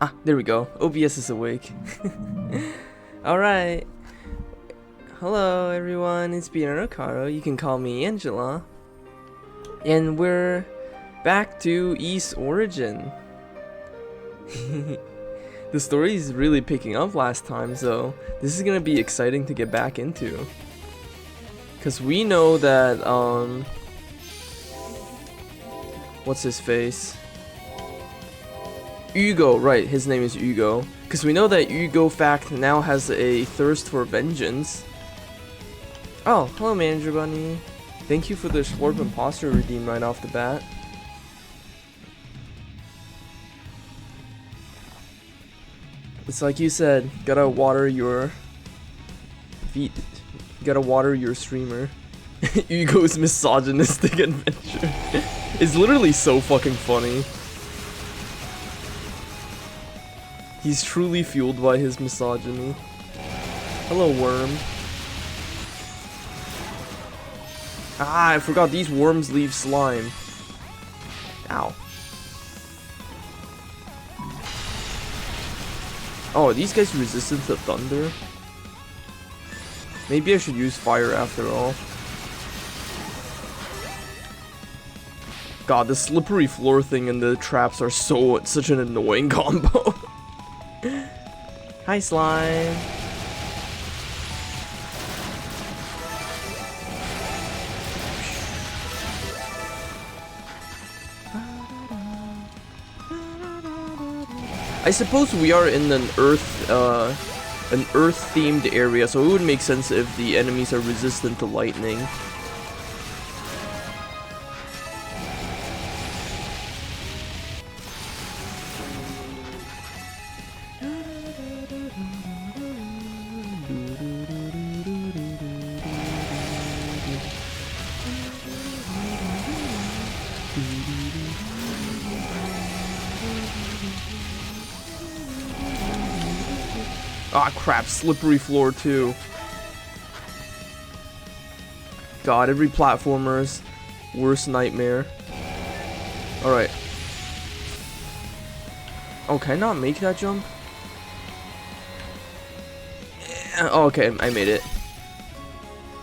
Ah, there we go. OBS is awake. Alright. Hello everyone, it's Piano Caro. You can call me Angela. And we're back to East Origin. The story is really picking up last time, so this is gonna be exciting to get back into. Cause we know that, what's his face? Hugo, right, his name is Hugo. Because we know that Hugo Fact now has a thirst for vengeance. Oh, hello Manager Bunny. Thank you for the Slurp Imposter redeem right off the bat. It's like you said, gotta water your feet. Gotta water your streamer. Hugo's misogynistic adventure. It's literally so fucking funny. He's truly fueled by his misogyny. Hello, worm. Ah, I forgot these worms leave slime. Ow. Oh, are these guys resistant to thunder? Maybe I should use fire after all. God, the slippery floor thing and the traps are such an annoying combo. Hi, slime. I suppose we are in an Earth-themed area, so it would make sense if the enemies are resistant to lightning. Ah, crap, slippery floor too. God, every platformer's worst nightmare. Alright. Oh, can I not make that jump? Oh, okay, I made it.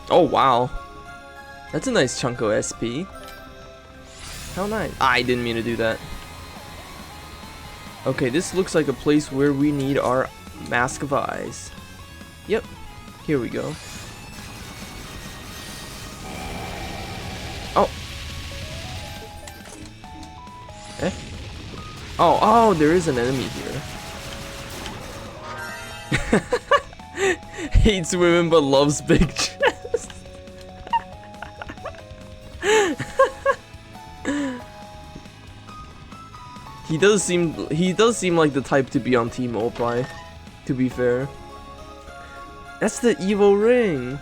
Oh, wow. That's a nice chunk of SP. How nice. Ah, I didn't mean to do that. Okay, this looks like a place where we need our Mask of Eyes. Yep, here we go. Oh. Eh? Oh, there is an enemy here. Hates women but loves big chests. He does seem like the type to be on Team Opie. To be fair. That's the evil ring.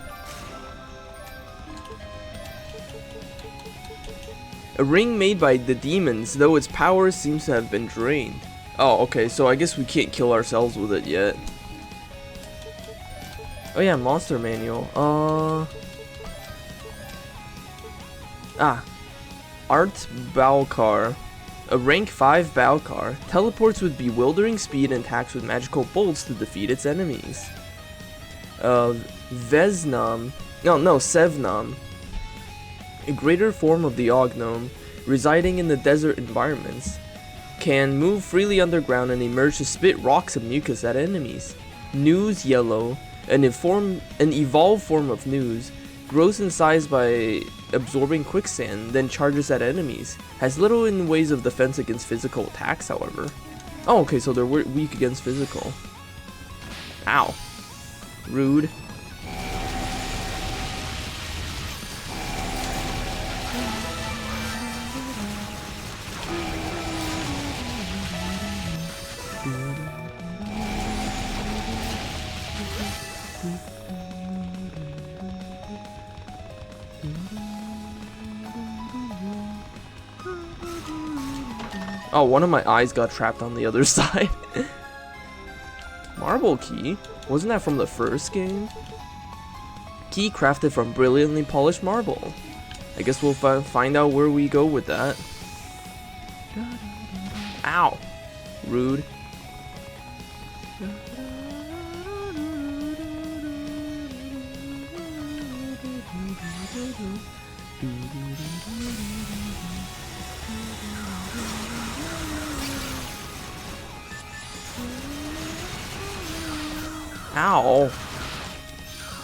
A ring made by the demons, though its power seems to have been drained. Oh, okay, so I guess we can't kill ourselves with it yet. Oh yeah, monster manual. Art Balkar. A rank 5 Balkar teleports with bewildering speed and attacks with magical bolts to defeat its enemies. Vesnam. No, Sevnam. A greater form of the Og Gnome, residing in the desert environments, can move freely underground and emerge to spit rocks and mucus at enemies. News Yellow, an evolved form of News, grows in size by absorbing quicksand, then charges at enemies. Has little in ways of defense against physical attacks, however. Oh, okay, so they're weak against physical. Ow. Rude. Oh, one of my eyes got trapped on the other side. Marble key? Wasn't that from the first game? Key crafted from brilliantly polished marble. I guess we'll find out where we go with that. Ow. Rude. Ow.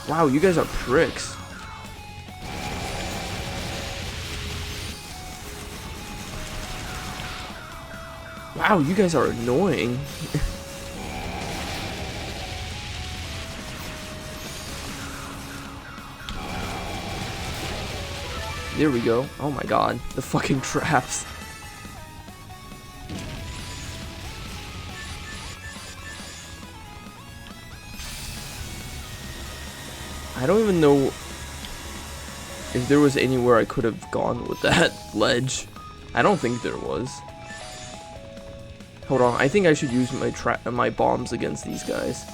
Wow, you guys are pricks. Wow, you guys are annoying. There we go. Oh my god, the fucking traps. I don't even know if there was anywhere I could have gone with that ledge. I don't think there was. Hold on, I think I should use my bombs against these guys.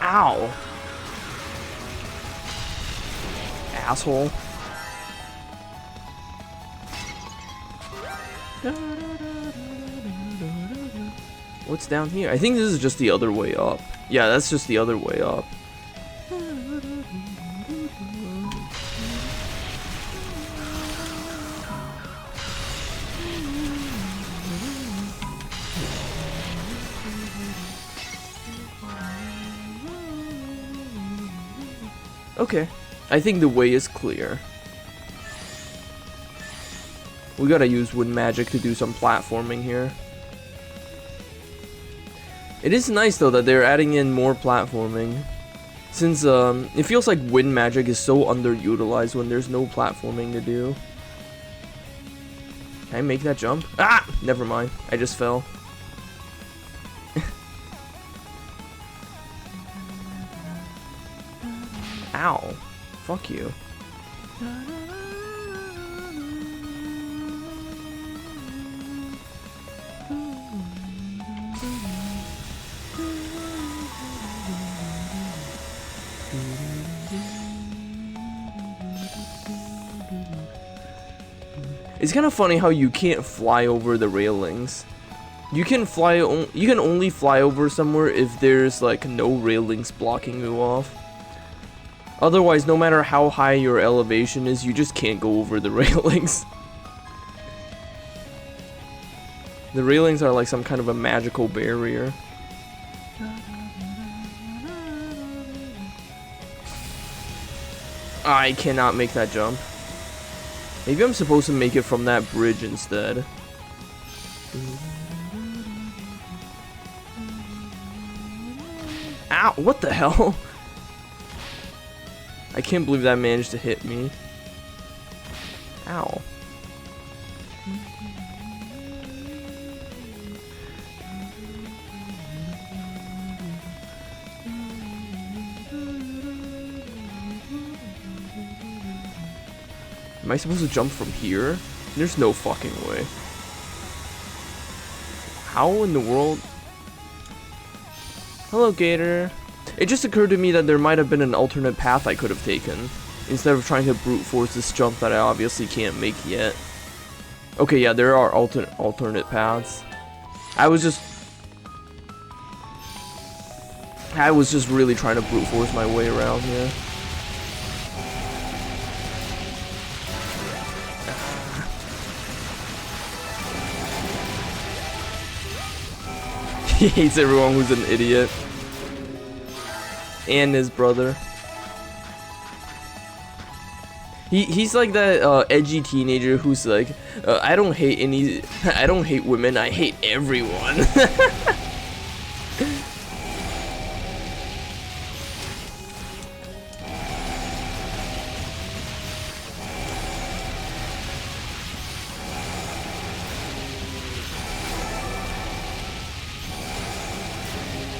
Ow! Asshole. What's down here? I think this is just the other way up. Yeah, that's just the other way up. Okay, I think the way is clear. We gotta use wind magic to do some platforming here. It is nice though that they're adding in more platforming, since it feels like wind magic is so underutilized when there's no platforming to do. Can I make that jump? Ah! Never mind, I just fell. Ow. Fuck you. It's kind of funny how you can't fly over the railings. You can only fly over somewhere if there's like no railings blocking you off. Otherwise, no matter how high your elevation is, you just can't go over the railings. The railings are like some kind of a magical barrier. I cannot make that jump. Maybe I'm supposed to make it from that bridge instead. Ow, what the hell? I can't believe that managed to hit me. Ow. Am I supposed to jump from here? There's no fucking way. How in the world? Hello, Gator. It just occurred to me that there might have been an alternate path I could have taken, instead of trying to brute force this jump that I obviously can't make yet. Okay, yeah, there are alternate paths. I was just really trying to brute force my way around here. He hates everyone who's an idiot. And his brother. He's like that edgy teenager who's like, I don't hate women, I hate everyone.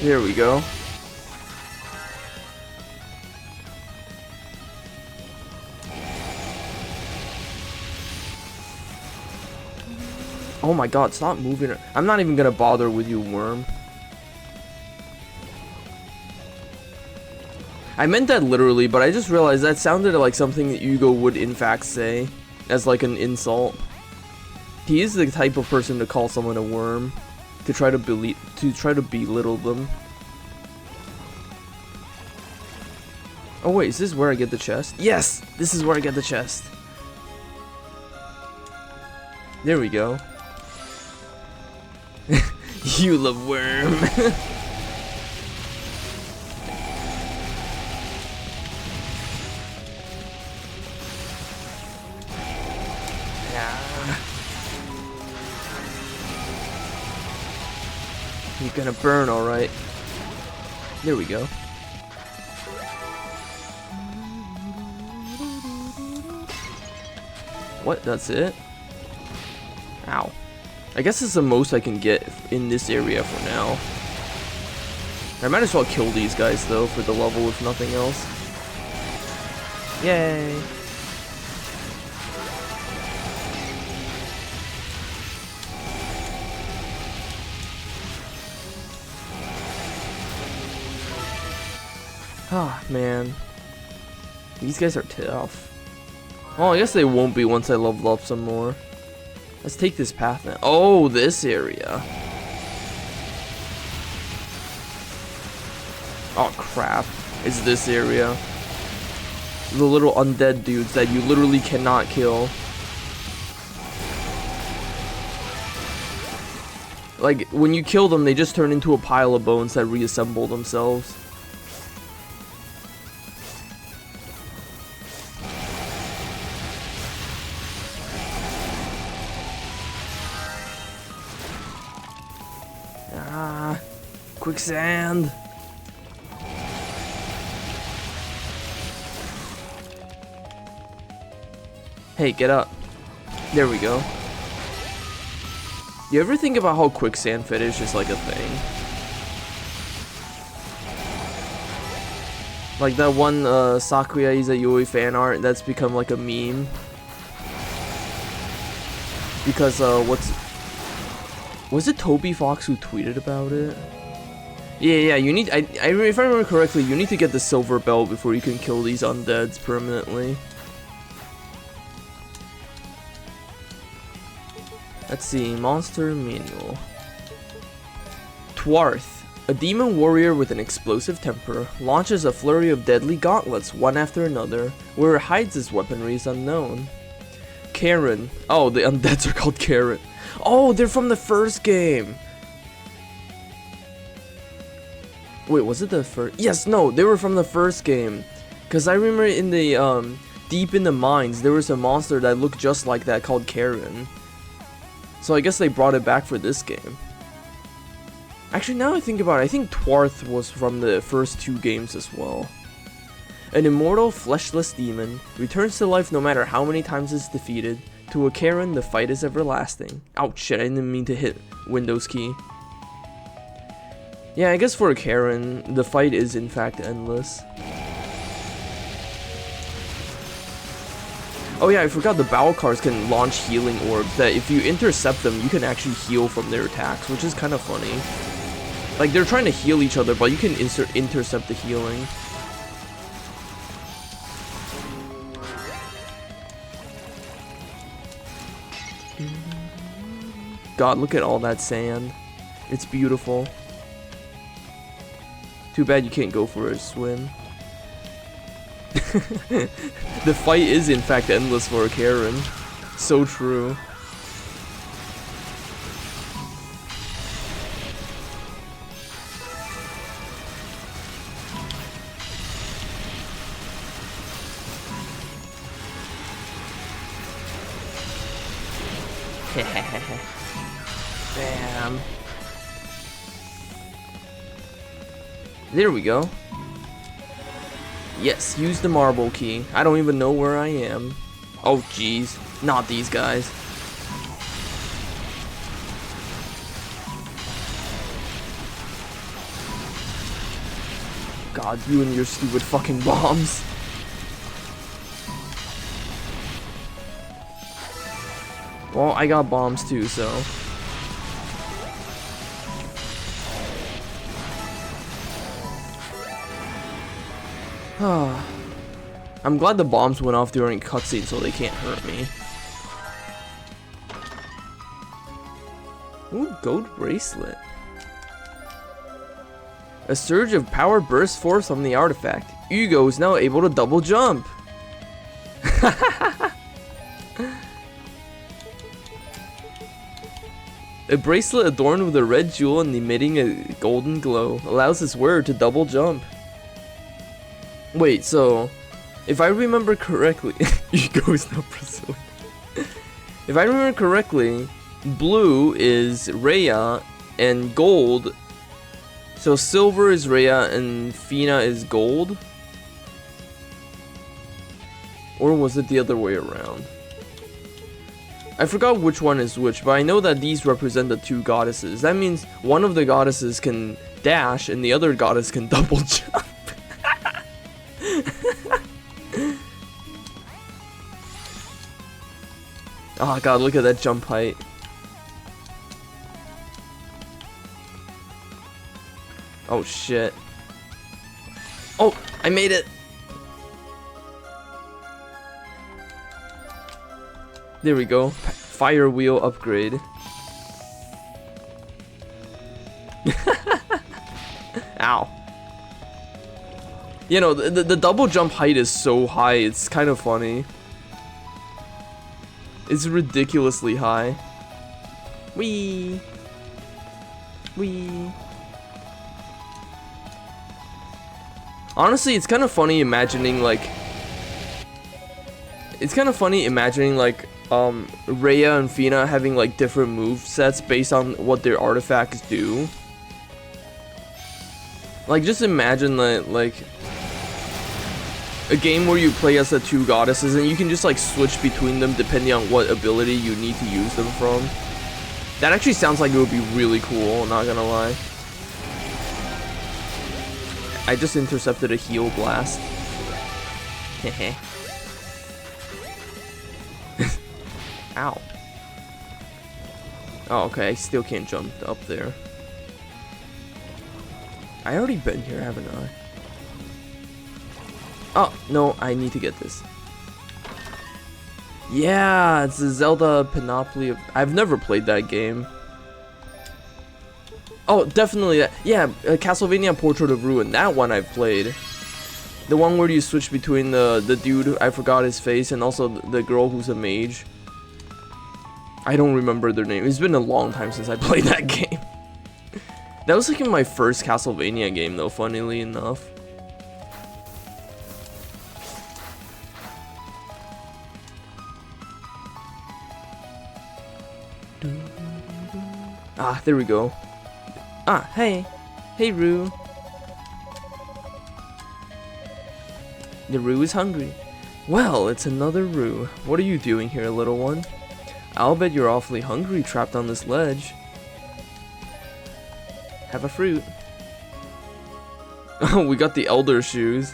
There we go. Oh my god, stop moving. I'm not even gonna bother with you, worm. I meant that literally, but I just realized that sounded like something that Hugo would in fact say, as like an insult. He is the type of person to call someone a worm, to try to belittle them. Oh wait, is this where I get the chest? Yes! This is where I get the chest. There we go. You love worm. You're gonna burn, alright. There we go. What? That's it? Ow. I guess it's the most I can get in this area for now. I might as well kill these guys though for the level if nothing else. Yay! Ah, man. These guys are tough. Oh, I guess they won't be once I level up some more. Let's take this path now. Oh, this area. Oh, crap. It's this area. The little undead dudes that you literally cannot kill. Like, when you kill them, they just turn into a pile of bones that reassemble themselves. Ah, quicksand. Hey, get up. There we go. You ever think about how quicksand fetish is like a thing? Like that one Sakuya Izayoi fan art that's become like a meme. Because was it Toby Fox who tweeted about it? Yeah, you need, if I remember correctly, you need to get the silver belt before you can kill these undeads permanently. Let's see, monster manual. Twarth, a demon warrior with an explosive temper, launches a flurry of deadly gauntlets one after another. Where it hides his weaponry is unknown. Karen. Oh, the undeads are called Karen. Oh, they're from the first game. Wait, was it the first? Yes, no, they were from the first game. Cause I remember in the deep in the mines, there was a monster that looked just like that called Karen. So I guess they brought it back for this game. Actually, now I think about it, I think Twarth was from the first two games as well. An immortal, fleshless demon returns to life no matter how many times it's defeated. To a Karen, the fight is everlasting. Ouch, shit, I didn't mean to hit Windows key. Yeah, I guess for a Karen, the fight is in fact endless. Oh yeah, I forgot the battle cards can launch healing orbs that if you intercept them, you can actually heal from their attacks, which is kind of funny. Like, they're trying to heal each other, but you can intercept the healing. God, look at all that sand. It's beautiful. Too bad you can't go for a swim. The fight is in fact endless for a Karen. So true. Bam. There we go. Yes, use the marble key. I don't even know where I am. Oh, jeez. Not these guys. God, you and your stupid fucking bombs. Well, I got bombs too, so... I'm glad the bombs went off during cutscene so they can't hurt me. Ooh, gold bracelet. A surge of power bursts forth from the artifact. Hugo is now able to double jump. A bracelet adorned with a red jewel and emitting a golden glow allows his wearer to double jump. Wait, so if I remember correctly, Hugo is now Brazilian. If I remember correctly, blue is Rhea and gold. So silver is Rhea and Fina is gold? Or was it the other way around? I forgot which one is which, but I know that these represent the two goddesses. That means one of the goddesses can dash and the other goddess can double jump. Oh god, look at that jump height. Oh shit. Oh, I made it. There we go. Fire wheel upgrade. Ow. You know, the double jump height is so high, it's kind of funny. It's ridiculously high. Whee! Whee! Honestly, it's kind of funny imagining like... Rhea and Fina having like different move sets based on what their artifacts do. Like, just imagine that, like, a game where you play as the two goddesses and you can just like switch between them depending on what ability you need to use them from. That actually sounds like it would be really cool, not gonna lie. I just intercepted a heal blast. Hehe. Ow. Oh, okay, I still can't jump up there. I already been here, haven't I? Oh, no, I need to get this. Yeah, it's the Zelda Panoply of... I've never played that game. Oh, definitely that. Yeah, Castlevania Portrait of Ruin. That one I've played. The one where you switch between the dude, I forgot his face, and also the girl who's a mage. I don't remember their name. It's been a long time since I played that game. That was like in my first Castlevania game though, funnily enough. Ah, there we go. Ah, hey. Hey, Rue. The Rue is hungry. Well, it's another Rue. What are you doing here, little one? I'll bet you're awfully hungry trapped on this ledge. Have a fruit. Oh, we got the elder shoes.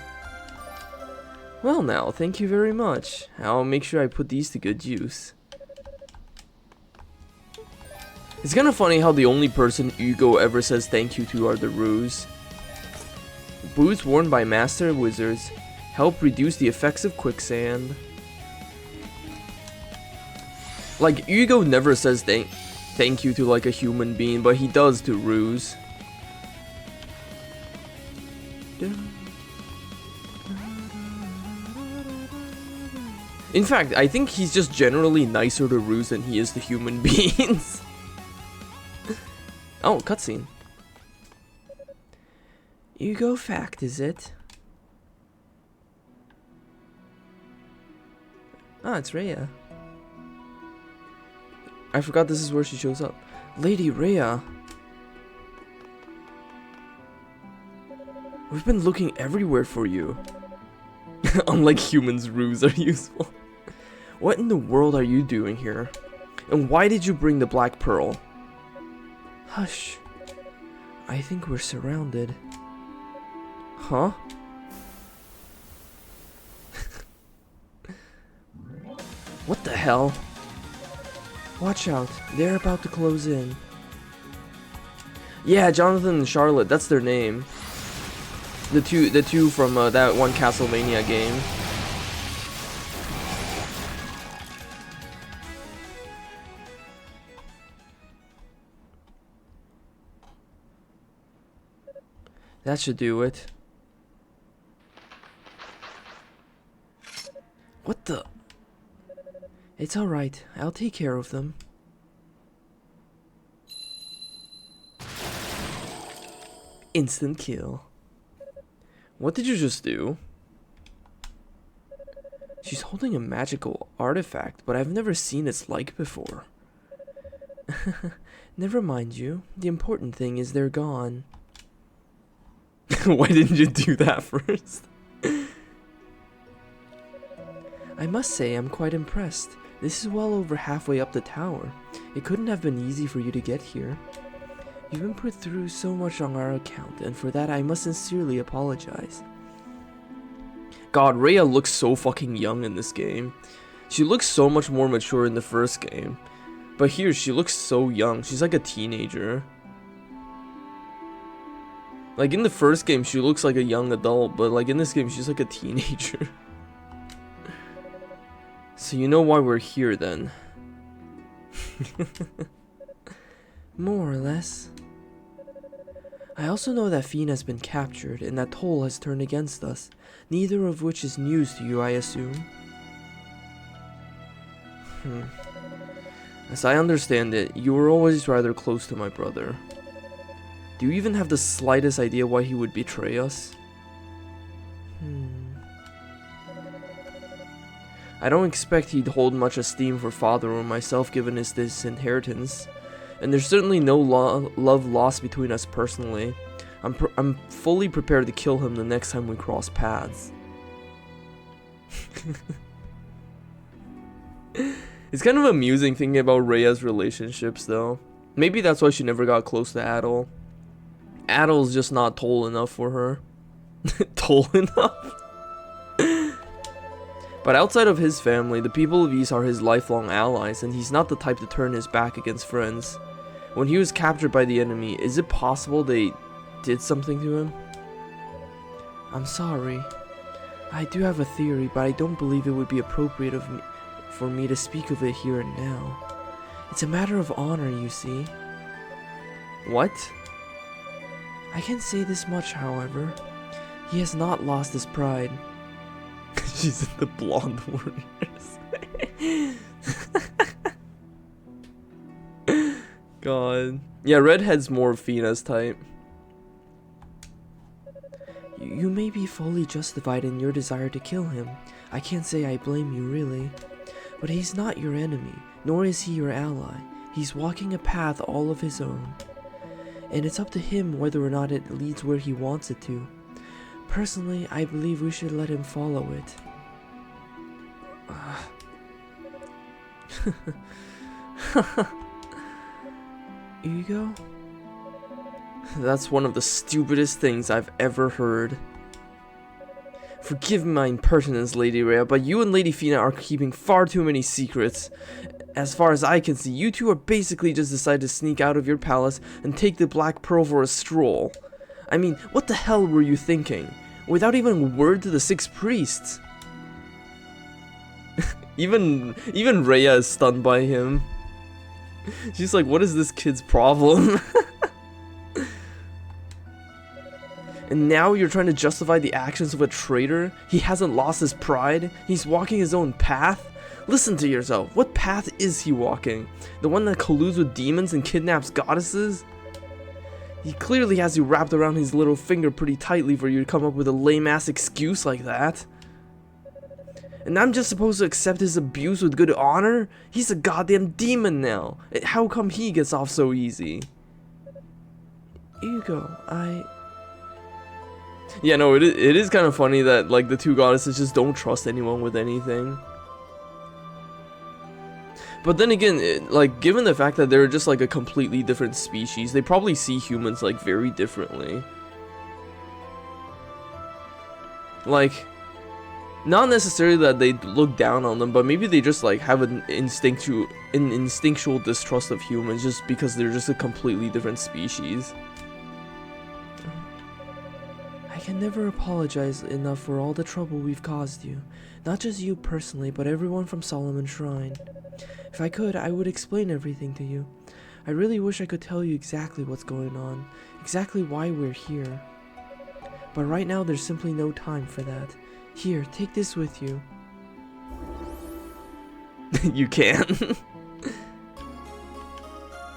Well now, thank you very much. I'll make sure I put these to good use. It's kind of funny how the only person Hugo ever says thank you to are the Rues. Boots worn by master wizards help reduce the effects of quicksand. Like, Hugo never says thank you to like a human being, but he does to Rues. In fact, I think he's just generally nicer to Rues than he is to human beings. Oh, cutscene. Hugo fact, is it? Ah, it's Rhea. I forgot this is where she shows up. Lady Rhea. We've been looking everywhere for you. Unlike humans, Rues are useful. What in the world are you doing here? And why did you bring the Black Pearl? Hush. I think we're surrounded. Huh? What the hell? Watch out, they're about to close in. Yeah, Jonathan and Charlotte, that's their name. The two from that one Castlevania game. That should do it. What the? It's alright. I'll take care of them. Instant kill. What did you just do? She's holding a magical artifact, but I've never seen its like before. Never mind you. The important thing is they're gone. Why didn't you do that first? I must say I'm quite impressed. This is well over halfway up the tower. It couldn't have been easy for you to get here. You've been put through so much on our account, and for that I must sincerely apologize. God, Rhea looks so fucking young in this game. She looks so much more mature in the first game. But here, she looks so young. She's like a teenager. Like, in the first game, she looks like a young adult, but like in this game, she's like a teenager. So you know why we're here, then? More or less. I also know that Fiend has been captured, and that Toll has turned against us, neither of which is news to you, I assume. As I understand it, you were always rather close to my brother. Do you even have the slightest idea why he would betray us? I don't expect he'd hold much esteem for father or myself given his disinheritance. And there's certainly no love lost between us personally. I'm fully prepared to kill him the next time we cross paths. It's kind of amusing thinking about Rhea's relationships though. Maybe that's why she never got close to Adol. Adol's just not Toll enough for her. Toll enough? But outside of his family, the people of Ys are his lifelong allies, and he's not the type to turn his back against friends. When he was captured by the enemy, is it possible they did something to him? I'm sorry. I do have a theory, but I don't believe it would be appropriate for me to speak of it here and now. It's a matter of honor, you see. What? I can say this much, however. He has not lost his pride. She's in the Blonde Warriors. God. Yeah, Redhead's more Fina's type. You may be fully justified in your desire to kill him. I can't say I blame you, really. But he's not your enemy, nor is he your ally. He's walking a path all of his own. And it's up to him whether or not it leads where he wants it to. Personally, I believe we should let him follow it. Hugo? That's one of the stupidest things I've ever heard. Forgive my impertinence, Lady Rhea, but you and Lady Fina are keeping far too many secrets. As far as I can see, you two are basically just decided to sneak out of your palace and take the Black Pearl for a stroll. I mean, what the hell were you thinking? Without even a word to the 6 priests. Even Rhea is stunned by him. She's like, what is this kid's problem? And now you're trying to justify the actions of a traitor? He hasn't lost his pride? He's walking his own path? Listen to yourself. What path is he walking? The one that colludes with demons and kidnaps goddesses? He clearly has you wrapped around his little finger pretty tightly for you to come up with a lame-ass excuse like that. And I'm just supposed to accept his abuse with good honor? He's a goddamn demon now. How come he gets off so easy? Hugo, Yeah, no, it is kind of funny that, like, the two goddesses just don't trust anyone with anything. But then again, like, given the fact that they're just, like, a completely different species, they probably see humans, like, very differently. Like, not necessarily that they look down on them, but maybe they just, like, have an instinctual distrust of humans just because they're just a completely different species. I can never apologize enough for all the trouble we've caused you. Not just you personally, but everyone from Solomon Shrine. If I could, I would explain everything to you. I really wish I could tell you exactly what's going on, exactly why we're here. But right now, there's simply no time for that. Here, take this with you. You can.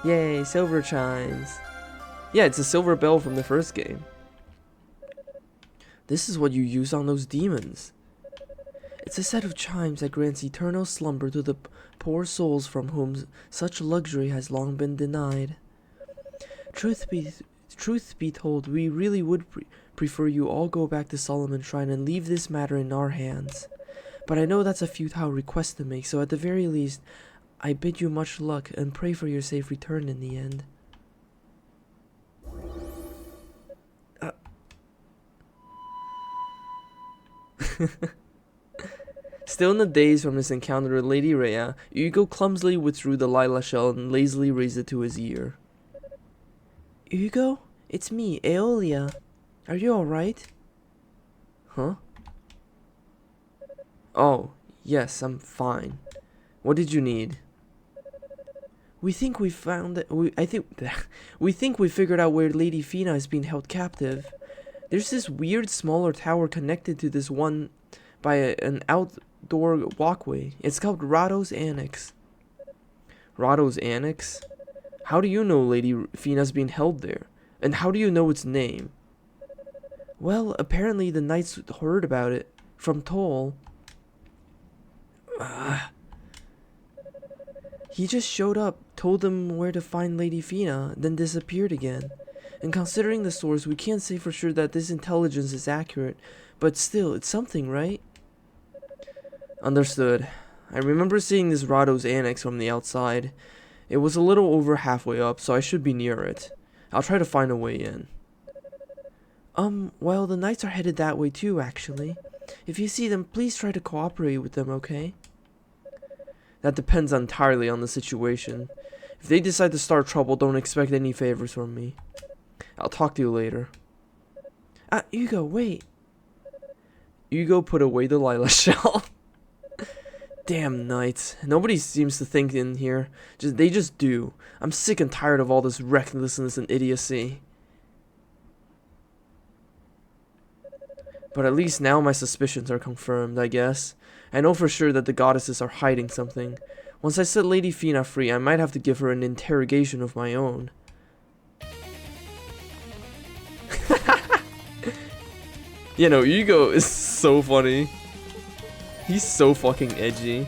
Yay, silver chimes. Yeah, it's a silver bell from the first game. This is what you use on those demons. It's a set of chimes that grants eternal slumber to the poor souls from whom such luxury has long been denied. Truth be told, we really would prefer you all go back to Solomon Shrine and leave this matter in our hands. But I know that's a futile request to make, so at the very least, I bid you much luck and pray for your safe return in the end. Still in the daze from his encounter with Lady Rhea, Hugo clumsily withdrew the lilac shell and lazily raised it to his ear. Hugo? It's me, Aeolia. Are you alright? Huh? Oh, yes, I'm fine. What did you need? We think we found that we think we figured out where Lady Fina is being held captive. There's this weird smaller tower connected to this one by an outdoor walkway. It's called Rado's Annex. Rado's Annex? How do you know Lady Fina's being held there? And how do you know its name? Well, apparently the knights heard about it from Toll. He just showed up, told them where to find Lady Fina, then disappeared again. And considering the source, we can't say for sure that this intelligence is accurate, but still, it's something, right? Understood. I remember seeing this Rado's Annex from the outside. It was a little over halfway up, so I should be near it. I'll try to find a way in. Well, the knights are headed that way too, actually. If you see them, please try to cooperate with them, okay? That depends entirely on the situation. If they decide to start trouble, don't expect any favors from me. I'll talk to you later. Hugo, wait. Hugo put away the lilac shell. Damn knights. Nobody seems to think in here. They just do. I'm sick and tired of all this recklessness and idiocy. But at least now my suspicions are confirmed, I guess. I know for sure that the goddesses are hiding something. Once I set Lady Fina free, I might have to give her an interrogation of my own. You know, Hugo is so funny. He's so fucking edgy.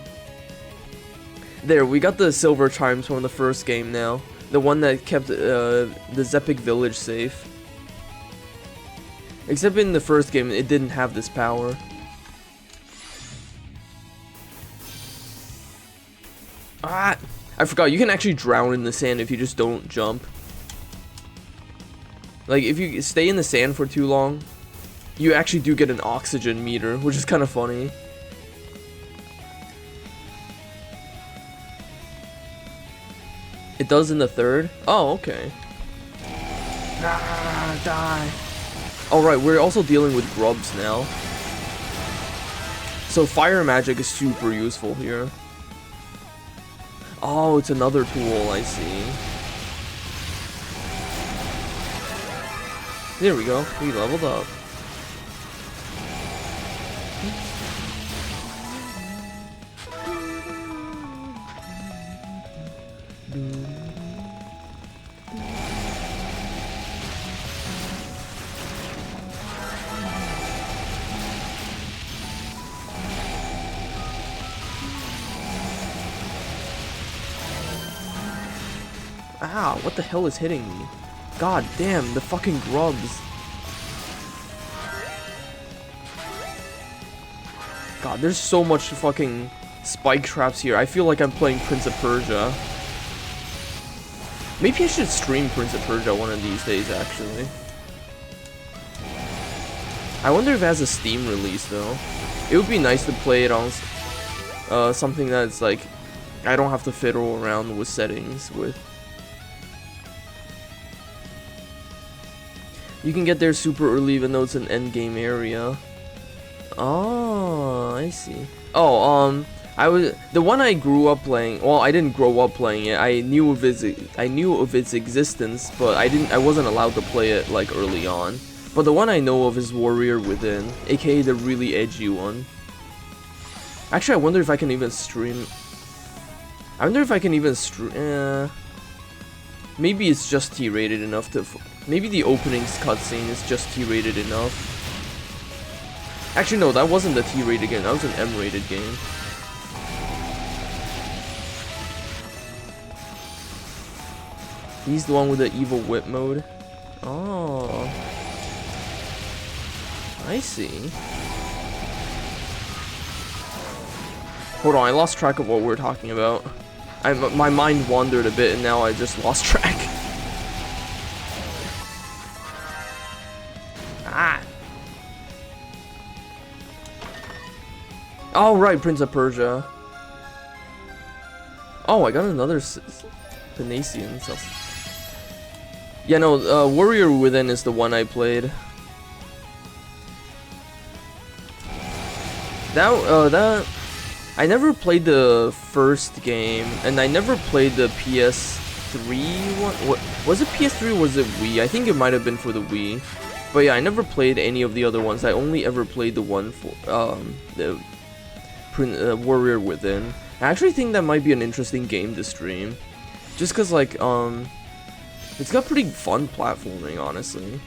There, we got the silver chimes from the first game now. The one that kept the Zeppic village safe. Except in the first game, it didn't have this power. I forgot, you can actually drown in the sand if you just don't jump. Like, if you stay in the sand for too long, you actually do get an oxygen meter, which is kind of funny. It does in the third? Oh, okay. Die. Alright, we're also dealing with grubs now. So fire magic is super useful here. Oh, it's another tool, I see. There we go, we leveled up. Ow, what the hell is hitting me? God damn, the fucking grubs. God, there's so much fucking spike traps here. I feel like I'm playing Prince of Persia. Maybe I should stream Prince of Persia one of these days, actually. I wonder if it has a Steam release, though. It would be nice to play it on something that's like, I don't have to fiddle around with settings with. You can get there super early even though it's an endgame area. Oh, I see. Oh, the one I grew up playing. Well, I didn't grow up playing it. I knew of its existence, but I wasn't allowed to play it like early on. But the one I know of is Warrior Within, aka the really edgy one. Actually, I wonder if I can even stream. Maybe it's just T-rated enough to. Maybe the opening's cutscene is just T-rated enough. Actually, no, that wasn't the T-rated game. That was an M-rated game. He's the one with the evil whip mode. Oh, I see. Hold on, I lost track of what we're talking about. My mind wandered a bit, and now I just lost track. Ah. Oh right, Prince of Persia. Oh, I got another Phoenician. Yeah, no, Warrior Within is the one I played. That I never played the first game, and I never played the PS3 one. What was it? PS3 or was it Wii? I think it might have been for the Wii. But yeah, I never played any of the other ones. I only ever played the one for the Warrior Within. I actually think that might be an interesting game to stream, just cause like it's got pretty fun platforming, honestly,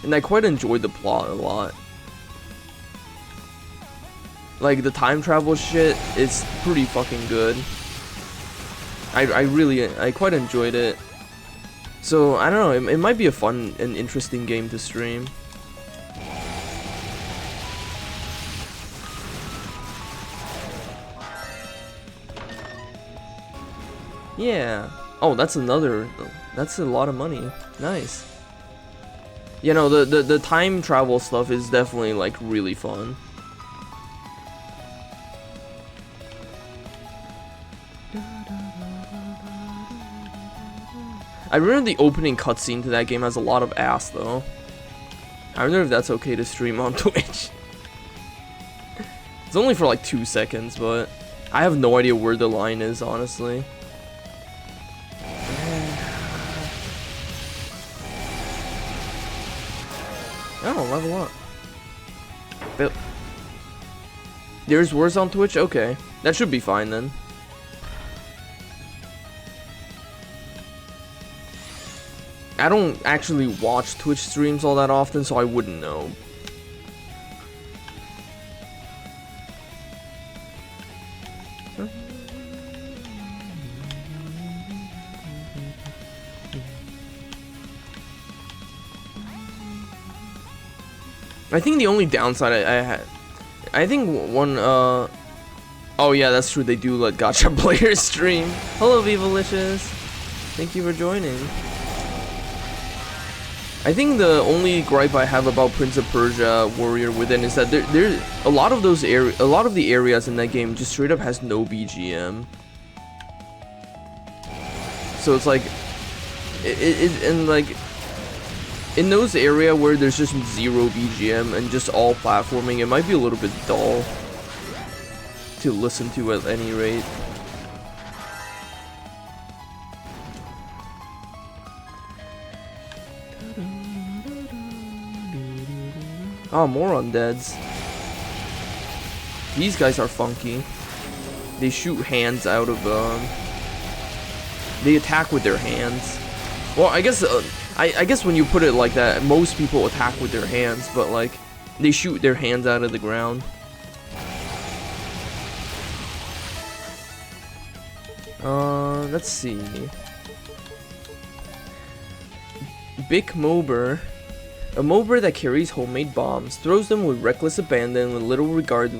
and I quite enjoyed the plot a lot. Like the time travel shit is pretty fucking good. I quite enjoyed it. So I don't know, it might be a fun and interesting game to stream. Yeah. Oh, that's a lot of money. Nice. You know, the time travel stuff is definitely like really fun. I remember the opening cutscene to that game has a lot of ass though. I wonder if that's okay to stream on Twitch. It's only for like 2 seconds, but I have no idea where the line is, honestly. Oh, level up. But there's worse on Twitch? Okay. That should be fine then. I don't actually watch Twitch streams all that often, so I wouldn't know. I think the only downside I had, I think one, oh yeah, that's true, they do let gacha players stream. Hello, Vivalicious. Thank you for joining. I think the only gripe I have about Prince of Persia Warrior Within is that there a lot of the areas in that game just straight up has no BGM. So it's like and like in those areas where there's just zero BGM and just all platforming, it might be a little bit dull to listen to at any rate. Oh, more undeads. These guys are funky. They shoot hands out of they attack with their hands. Well, I guess I guess when you put it like that, most people attack with their hands, but like they shoot their hands out of the ground. Let's see. Big Mober. A Mober that carries homemade bombs, throws them with reckless abandon with little regard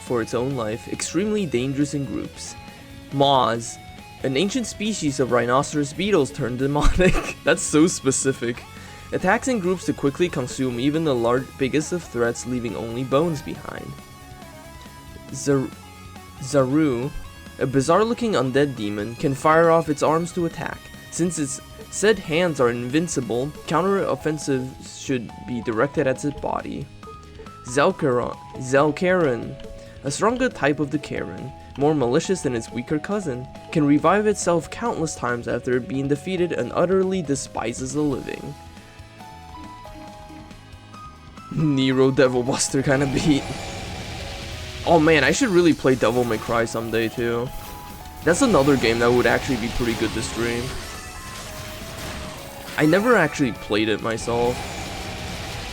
for its own life, extremely dangerous in groups. Moz. An ancient species of rhinoceros beetles turned demonic. That's so specific. Attacks in groups to quickly consume even the biggest of threats, leaving only bones behind. Zaru. A bizarre-looking undead demon can fire off its arms to attack. Since its said hands are invincible, counter-offensives should be directed at its body. Zelkarin, a stronger type of the Karen, more malicious than its weaker cousin, can revive itself countless times after being defeated and utterly despises the living. Nero Devil Buster kind of beat. Oh man, I should really play Devil May Cry someday too. That's another game that would actually be pretty good to stream. I never actually played it myself.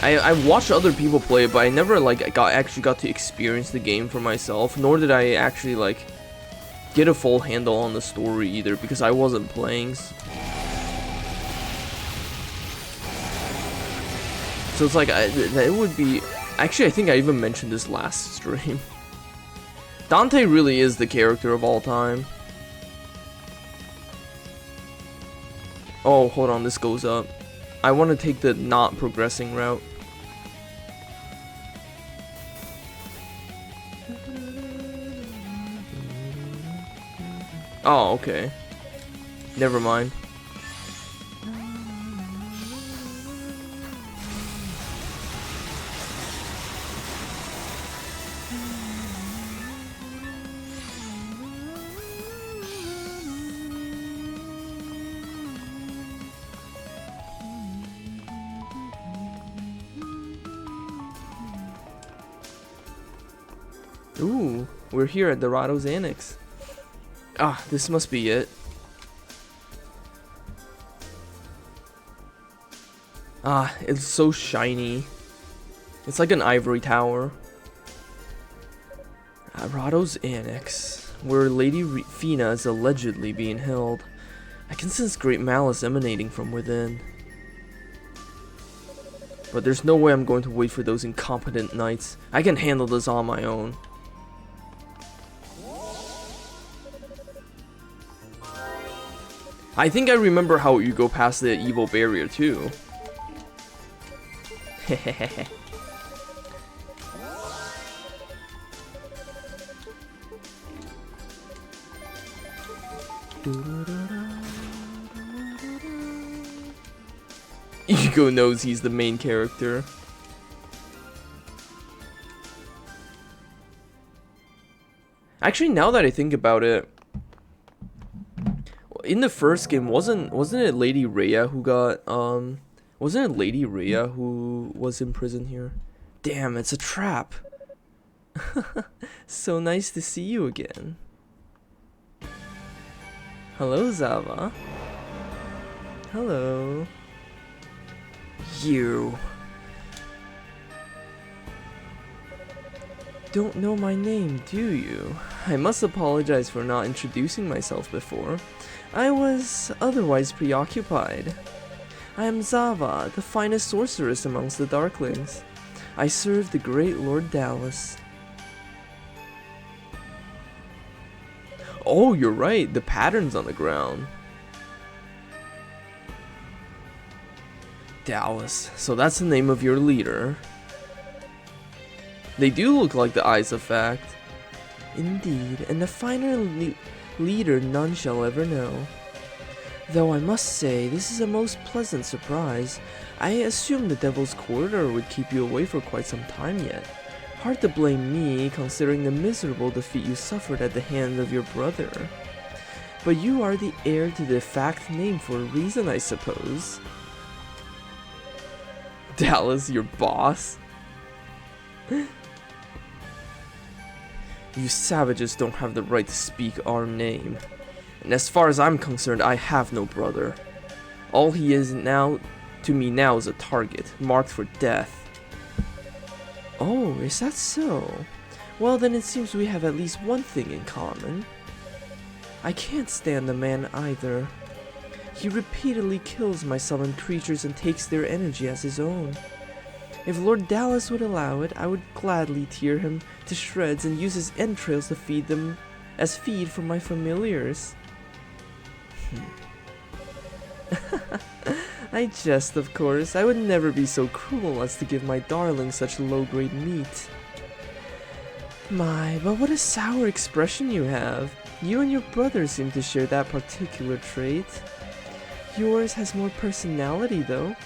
I watched other people play it, but I never like actually got to experience the game for myself, nor did I actually like get a full handle on the story either, because I wasn't playing. So it's like, it would be... Actually, I think I even mentioned this last stream. Dante really is the character of all time. Oh, hold on, this goes up. I want to take the not progressing route. Oh, okay. Never mind. Ooh, we're here at Dorado's Annex. Ah, this must be it. Ah, it's so shiny. It's like an ivory tower. Dorado's Annex, where Lady Fina is allegedly being held. I can sense great malice emanating from within. But there's no way I'm going to wait for those incompetent knights. I can handle this on my own. I think I remember how you go past the evil barrier too. Hugo knows he's the main character. Actually, now that I think about it, in the first game, wasn't it Lady Rhea who got wasn't it Lady Rhea who was in prison here? Damn, it's a trap. So nice to see you again. Hello, Zava. Hello. You don't know my name, do you? I must apologize for not introducing myself before. I was otherwise preoccupied. I am Zava, the finest sorceress amongst the Darklings. I serve the great Lord Dallas. Oh, you're right, the patterns on the ground. Dallas, so that's the name of your leader. They do look like the Eyes of Fact. Indeed, and a finer leader none shall ever know. Though I must say, this is a most pleasant surprise. I assumed the Devil's Corridor would keep you away for quite some time yet. Hard to blame me, considering the miserable defeat you suffered at the hand of your brother. But you are the heir to the Fact name for a reason, I suppose. Dallas, your boss? You savages don't have the right to speak our name. And as far as I'm concerned, I have no brother. All he is now, to me now, is a target, marked for death. Oh, is that so? Well, then it seems we have at least one thing in common. I can't stand the man either. He repeatedly kills my summoned creatures and takes their energy as his own. If Lord Dallas would allow it, I would gladly tear him to shreds and use his entrails to feed them as feed for my familiars. I jest, of course. I would never be so cruel as to give my darling such low-grade meat. My, but what a sour expression you have. You and your brother seem to share that particular trait. Yours has more personality though.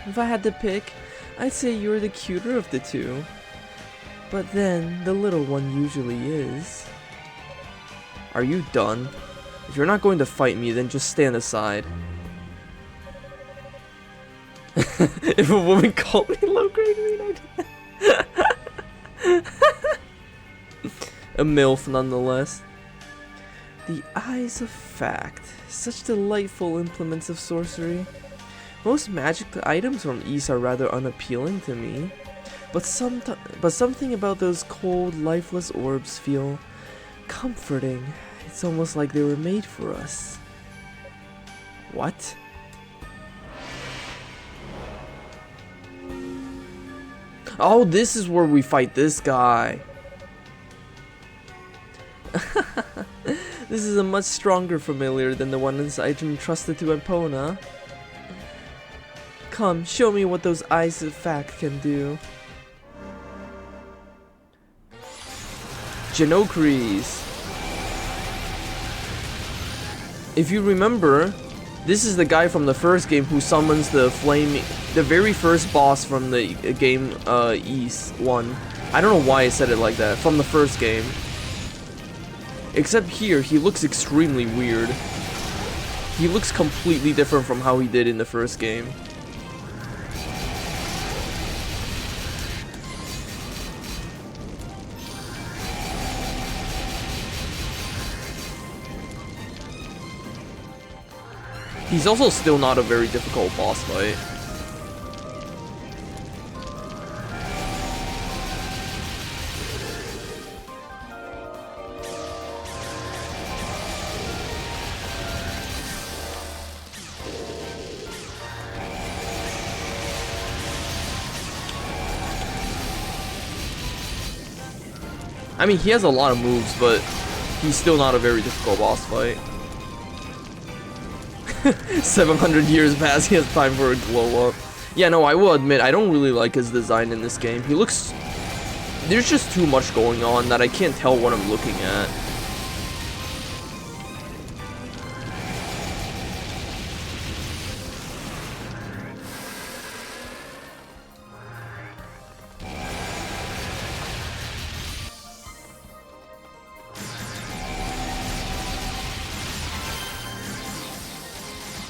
If I had to pick, I'd say you're the cuter of the two. But then, the little one usually is. Are you done? If you're not going to fight me, then just stand aside. If a woman called me low-grade mean, a MILF nonetheless. The eyes of fact. Such delightful implements of sorcery. Most magic items from East are rather unappealing to me. But something about those cold, lifeless orbs feel comforting. It's almost like they were made for us. What? Oh, this is where we fight this guy. This is a much stronger familiar than the one I entrusted to Epona. Come, show me what those eyes of fact can do. Genocres. If you remember, this is the guy from the first game who summons the very first boss from the game East 1. I don't know why I said it like that, from the first game. Except here, he looks extremely weird. He looks completely different from how he did in the first game. He's also still not a very difficult boss fight. I mean, he has a lot of moves, but he's still not a very difficult boss fight. 700 years pass, he has time for a glow up. Yeah, no, I will admit, I don't really like his design in this game. He looks... There's just too much going on that I can't tell what I'm looking at.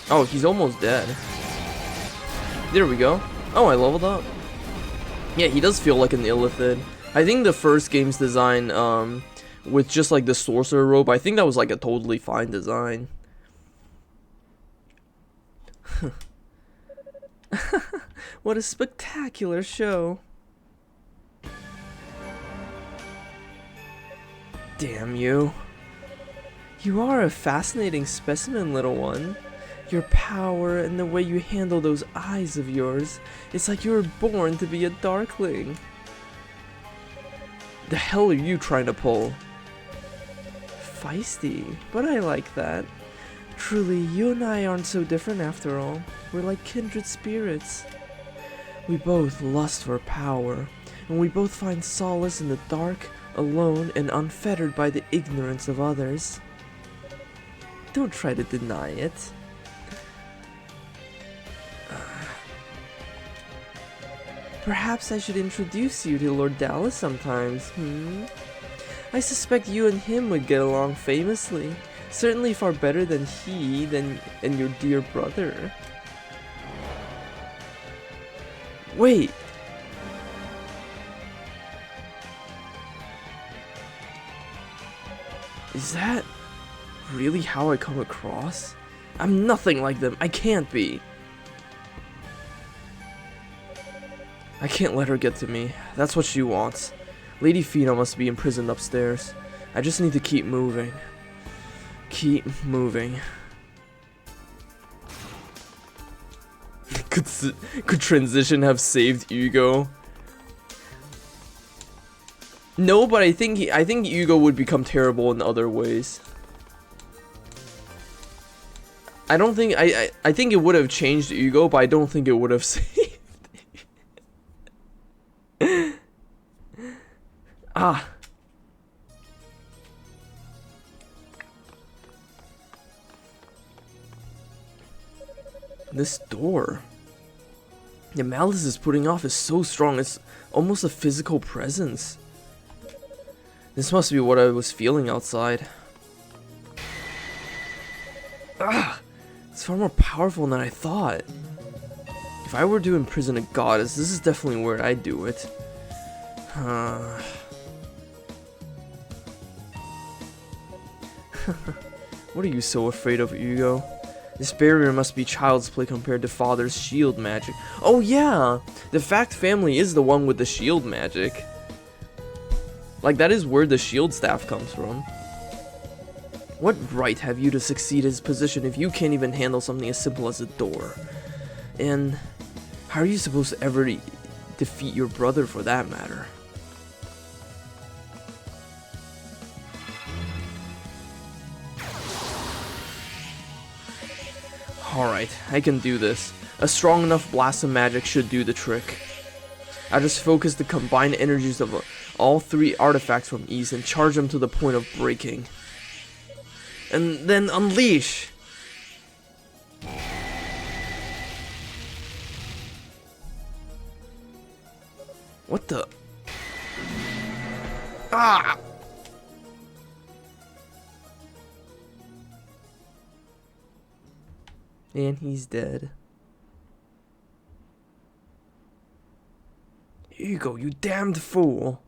Oh, he's almost dead. There we go. Oh, I leveled up. Yeah, he does feel like an illithid. I think the first game's design, with just like the sorcerer robe, I think that was like a totally fine design. What a spectacular show. Damn you. You are a fascinating specimen, little one. Your power and the way you handle those eyes of yours, it's like you were born to be a darkling. The hell are you trying to pull? Feisty, but I like that. Truly, you and I aren't so different after all. We're like kindred spirits. We both lust for power, and we both find solace in the dark, alone, and unfettered by the ignorance of others. Don't try to deny it. Perhaps I should introduce you to Lord Dallas sometimes, I suspect you and him would get along famously. Certainly far better than and your dear brother. Wait. Is that really how I come across? I'm nothing like them. I can't be. I can't let her get to me. That's what she wants. Lady Fina must be imprisoned upstairs. I just need to keep moving. Keep moving. Could transition have saved Hugo? No, but I think Hugo would become terrible in other ways. I don't think I think it would have changed Hugo, but I don't think it would have saved. Ah. This door. The malice is putting off is so strong, it's almost a physical presence. This must be what I was feeling outside. Ah, it's far more powerful than I thought. If I were to imprison a goddess, this is definitely where I'd do it. What are you so afraid of, Hugo? This barrier must be child's play compared to father's shield magic. Oh yeah! The Fact family is the one with the shield magic. Like, that is where the shield staff comes from. What right have you to succeed his position if you can't even handle something as simple as a door? And how are you supposed to ever defeat your brother for that matter? Alright, I can do this. A strong enough blast of magic should do the trick. I just focus the combined energies of all three artifacts from East and charge them to the point of breaking. And then unleash! What the? Ah! And he's dead. Hugo, you damned fool.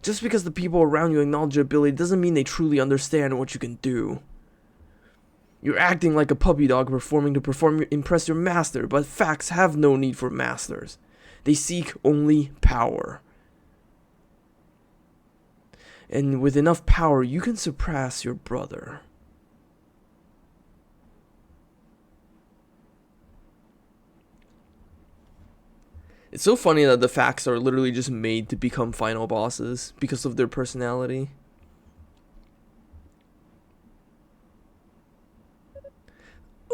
Just because the people around you acknowledge your ability doesn't mean they truly understand what you can do. You're acting like a puppy dog performing to impress your master, but facts have no need for masters. They seek only power. And with enough power, you can surpass your brother. It's so funny that the facts are literally just made to become final bosses because of their personality.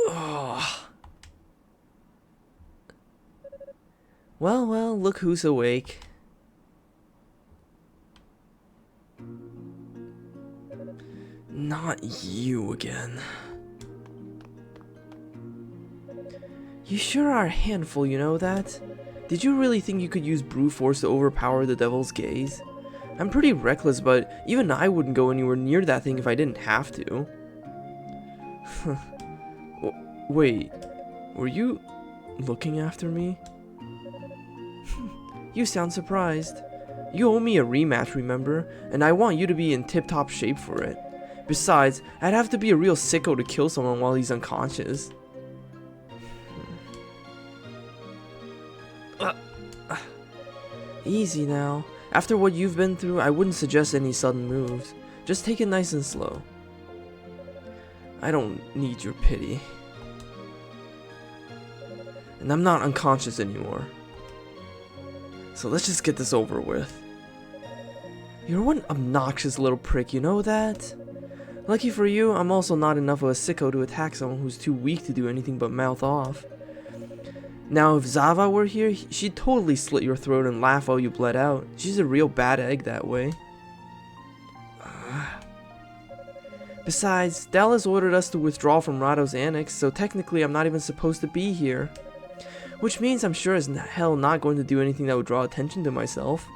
Ugh. Well, look who's awake. Not you again. You sure are a handful, you know that? Did you really think you could use brute force to overpower the Devil's Gaze? I'm pretty reckless, but even I wouldn't go anywhere near that thing if I didn't have to. Wait, were you looking after me? You sound surprised. You owe me a rematch, remember? And I want you to be in tip-top shape for it. Besides, I'd have to be a real sicko to kill someone while he's unconscious. Easy now. After what you've been through, I wouldn't suggest any sudden moves. Just take it nice and slow. I don't need your pity. And I'm not unconscious anymore. So let's just get this over with. You're one obnoxious little prick, you know that? Lucky for you, I'm also not enough of a sicko to attack someone who's too weak to do anything but mouth off. Now, if Zava were here, she'd totally slit your throat and laugh while you bled out. She's a real bad egg that way. Besides, Dallas ordered us to withdraw from Rado's Annex, so technically I'm not even supposed to be here. Which means I'm sure as hell not going to do anything that would draw attention to myself.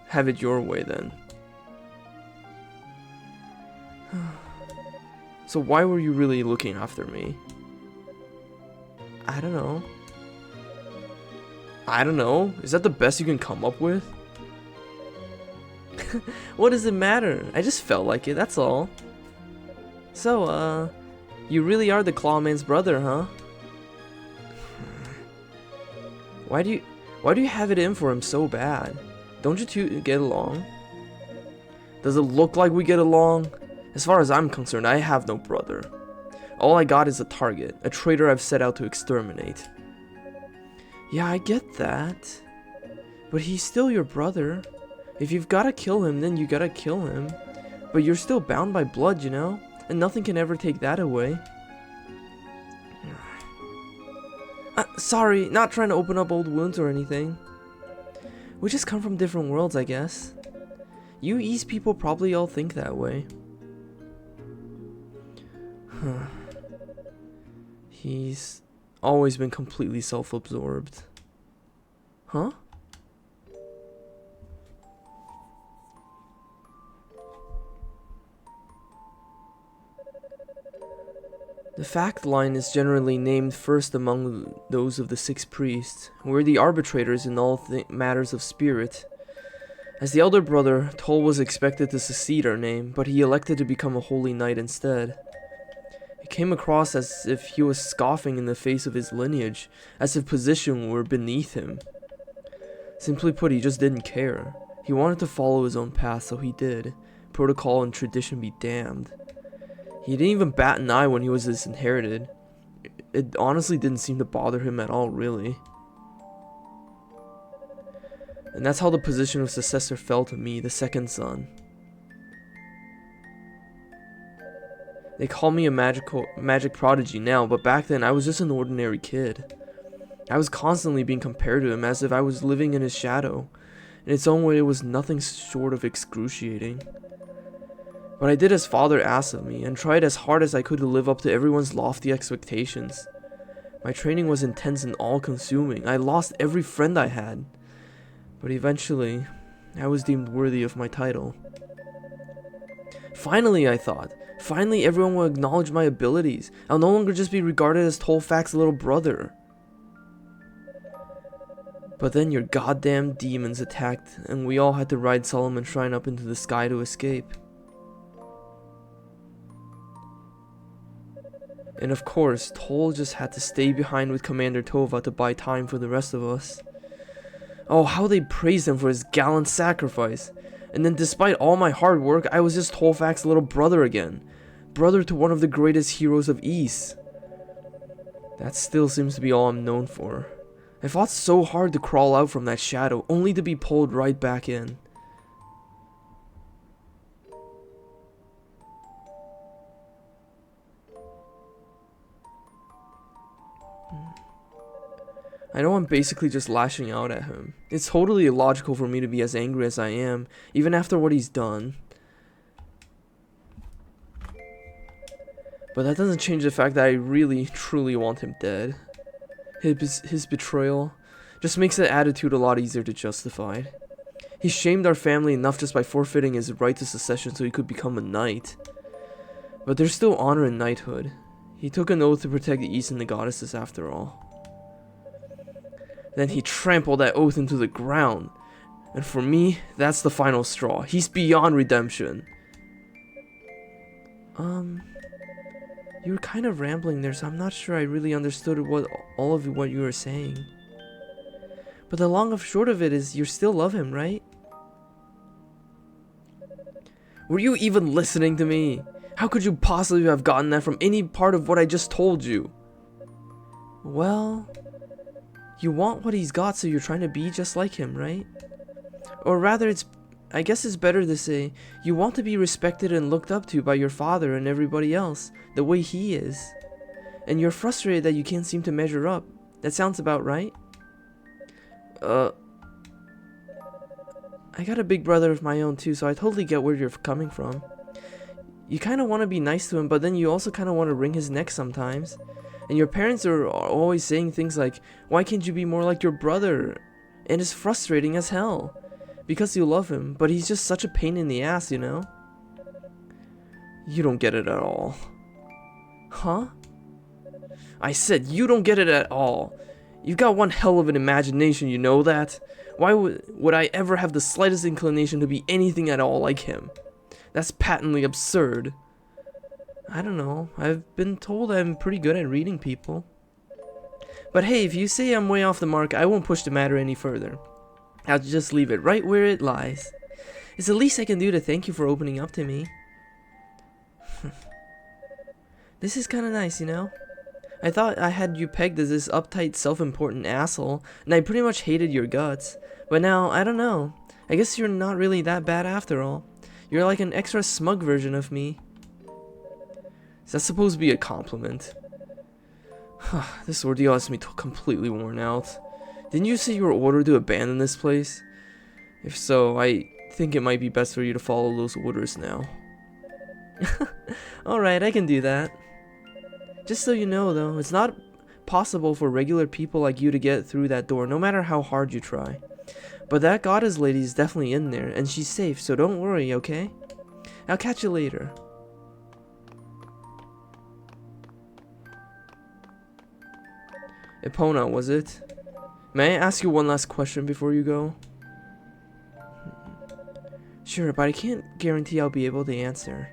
Have it your way then. So why were you really looking after me? I don't know. I don't know. Is that the best you can come up with? What does it matter? I just felt like it, that's all. So, you really are the Clawman's brother, huh? Why do you have it in for him so bad? Don't you two get along? Does it look like we get along? As far as I'm concerned, I have no brother. All I got is a target, a traitor I've set out to exterminate. Yeah, I get that. But he's still your brother. If you've gotta kill him, then you gotta kill him. But you're still bound by blood, you know? And nothing can ever take that away. Sorry, not trying to open up old wounds or anything. We just come from different worlds, I guess. You East people probably all think that way. He's always been completely self-absorbed. Huh? The fact line is generally named first among those of the 6 priests, who are the arbitrators in all matters of spirit. As the elder brother, Toll was expected to succeed our name, but he elected to become a holy knight instead. It came across as if he was scoffing in the face of his lineage, as if position were beneath him. Simply put, he just didn't care. He wanted to follow his own path, so he did. Protocol and tradition be damned. He didn't even bat an eye when he was disinherited. It honestly didn't seem to bother him at all, really. And that's how the position of successor fell to me, the second son. They call me a magic prodigy now, but back then I was just an ordinary kid. I was constantly being compared to him as if I was living in his shadow. In its own way, it was nothing short of excruciating. But I did as father asked of me, and tried as hard as I could to live up to everyone's lofty expectations. My training was intense and all-consuming. I lost every friend I had. But eventually, I was deemed worthy of my title. Finally, I thought. Finally, everyone will acknowledge my abilities. I'll no longer just be regarded as Tolfac's little brother. But then your goddamn demons attacked, and we all had to ride Solomon's Shrine up into the sky to escape. And of course, Toll just had to stay behind with Commander Tova to buy time for the rest of us. Oh, how they praised him for his gallant sacrifice. And then despite all my hard work, I was just Tolfac's little brother again. Brother to one of the greatest heroes of Ys. That still seems to be all I'm known for. I fought so hard to crawl out from that shadow, only to be pulled right back in. I know I'm basically just lashing out at him. It's totally illogical for me to be as angry as I am, even after what he's done. But that doesn't change the fact that I really, truly want him dead. His betrayal just makes that attitude a lot easier to justify. He shamed our family enough just by forfeiting his right to succession so he could become a knight. But there's still honor in knighthood. He took an oath to protect the East and the goddesses after all. Then he trampled that oath into the ground. And for me, that's the final straw. He's beyond redemption. You were kind of rambling there, so I'm not sure I really understood all of what you were saying. But the long and short of it is, you still love him, right? Were you even listening to me? How could you possibly have gotten that from any part of what I just told you? Well, you want what he's got, so you're trying to be just like him, right? Or rather, I guess it's better to say, you want to be respected and looked up to by your father and everybody else, the way he is. And you're frustrated that you can't seem to measure up. That sounds about right? I got a big brother of my own too, so I totally get where you're coming from. You kind of want to be nice to him, but then you also kind of want to wring his neck sometimes. And your parents are always saying things like, why can't you be more like your brother? And it's frustrating as hell. Because you love him, but he's just such a pain in the ass, you know? You don't get it at all. Huh? I said you don't get it at all. You've got one hell of an imagination, you know that? Why would I ever have the slightest inclination to be anything at all like him? That's patently absurd. I don't know. I've been told I'm pretty good at reading people. But hey, if you say I'm way off the mark, I won't push the matter any further. I'll just leave it right where it lies. It's the least I can do to thank you for opening up to me. This is kinda nice, you know? I thought I had you pegged as this uptight, self-important asshole, and I pretty much hated your guts. But now, I don't know. I guess you're not really that bad after all. You're like an extra smug version of me. Is that supposed to be a compliment? This ordeal has me completely worn out. Didn't you say you were ordered to abandon this place? If so, I think it might be best for you to follow those orders now. Alright, I can do that. Just so you know, though, it's not possible for regular people like you to get through that door, no matter how hard you try. But that goddess lady is definitely in there, and she's safe, so don't worry, okay? I'll catch you later. Epona, was it? May I ask you one last question before you go? Sure, but I can't guarantee I'll be able to answer.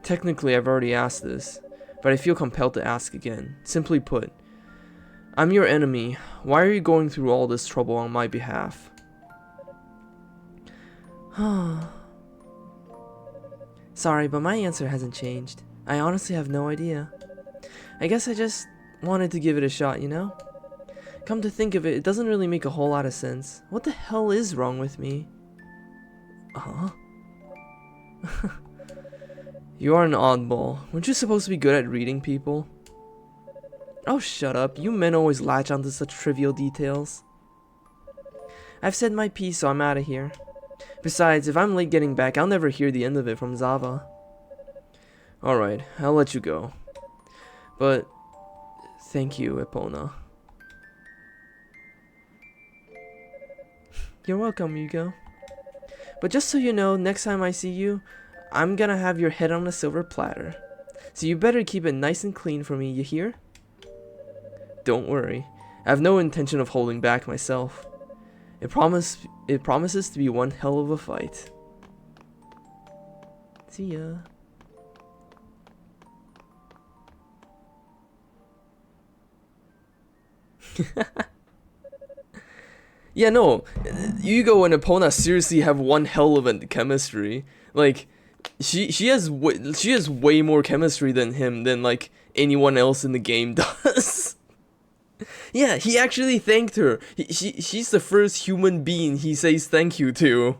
Technically, I've already asked this, but I feel compelled to ask again. Simply put, I'm your enemy. Why are you going through all this trouble on my behalf? Sorry, but my answer hasn't changed. I honestly have no idea. I guess I just wanted to give it a shot, you know? Come to think of it, it doesn't really make a whole lot of sense. What the hell is wrong with me? Huh? You are an oddball. Weren't you supposed to be good at reading people? Oh, shut up. You men always latch onto such trivial details. I've said my piece, so I'm out of here. Besides, if I'm late getting back, I'll never hear the end of it from Zava. Alright, I'll let you go. But, thank you, Epona. You're welcome, Hugo. But just so you know, next time I see you, I'm gonna have your head on a silver platter. So you better keep it nice and clean for me, you hear? Don't worry. I have no intention of holding back myself. It promises to be one hell of a fight. See ya. Yeah, no. Hugo and Epona seriously have one hell of a chemistry. Like, she has way more chemistry than him than like anyone else in the game does. Yeah, he actually thanked her. She's the first human being he says thank you to.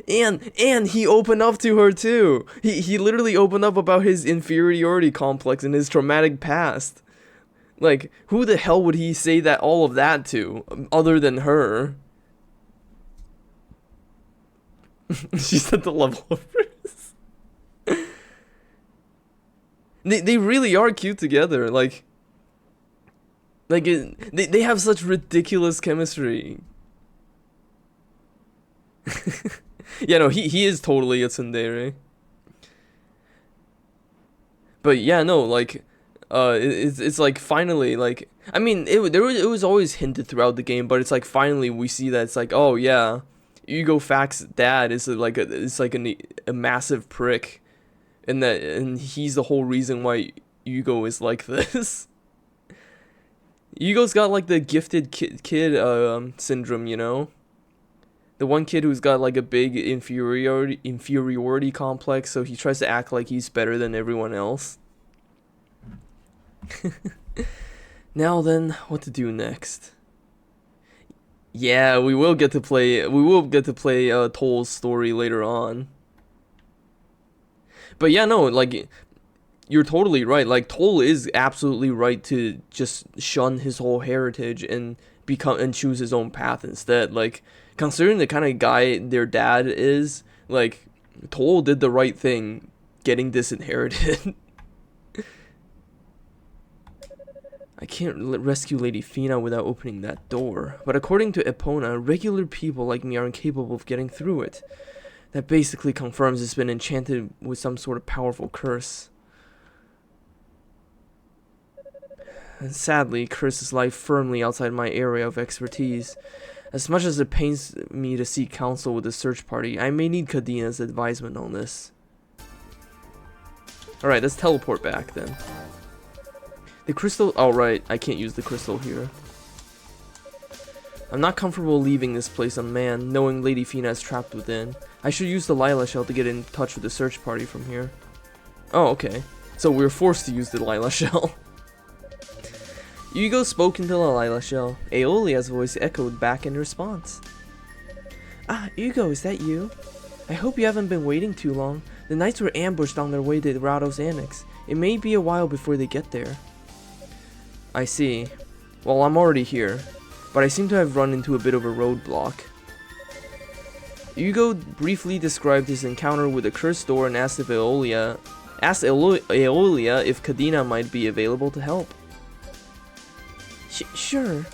and he opened up to her too. He literally opened up about his inferiority complex and his traumatic past. Like, who the hell would he say that all of that to other than her? She's at the level of Bruce. They really are cute together. Like they have such ridiculous chemistry. Yeah, no, he is totally a tsundere. But yeah, no, like, it's like finally, like, I mean, it was always hinted throughout the game, but it's like finally we see that it's like, oh yeah, Hugo Fact's dad is like a massive prick, and he's the whole reason why Hugo is like this. Hugo's got like the gifted kid syndrome, you know? The one kid who's got like a big inferiority complex, so he tries to act like he's better than everyone else. Now then, what to do next? Yeah, we will get to play Toll's story later on. But yeah, no, like, you're totally right. Like, Toll is absolutely right to just shun his whole heritage and choose his own path instead. Like, considering the kind of guy their dad is, like, Toll did the right thing getting disinherited. I can't rescue Lady Fina without opening that door, but according to Epona, regular people like me are incapable of getting through it. That basically confirms it's been enchanted with some sort of powerful curse. And sadly, curses lie firmly outside my area of expertise. As much as it pains me to seek counsel with the search party, I may need Kadina's advisement on this. Alright, let's teleport back then. The crystal... Oh, right. I can't use the crystal here. I'm not comfortable leaving this place unmanned, knowing Lady Fina is trapped within. I should use the Lila Shell to get in touch with the search party from here. Oh, okay. So we're forced to use the Lila Shell. Hugo spoke into the Lila Shell. Aeolia's voice echoed back in response. Ah, Hugo, is that you? I hope you haven't been waiting too long. The knights were ambushed on their way to Rado's Annex. It may be a while before they get there. I see. Well, I'm already here, but I seem to have run into a bit of a roadblock. Hugo briefly described his encounter with the cursed door and asked Aeolia if Cadina might be available to help. Sure.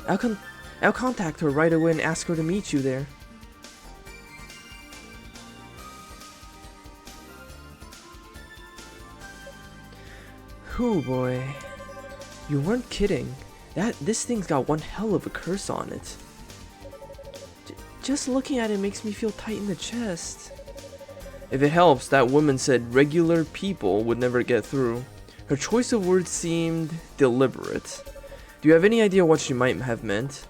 I'll contact her right away and ask her to meet you there. Oh boy. You weren't kidding. This thing's got one hell of a curse on it. Just looking at it makes me feel tight in the chest. If it helps, that woman said regular people would never get through. Her choice of words seemed deliberate. Do you have any idea what she might have meant?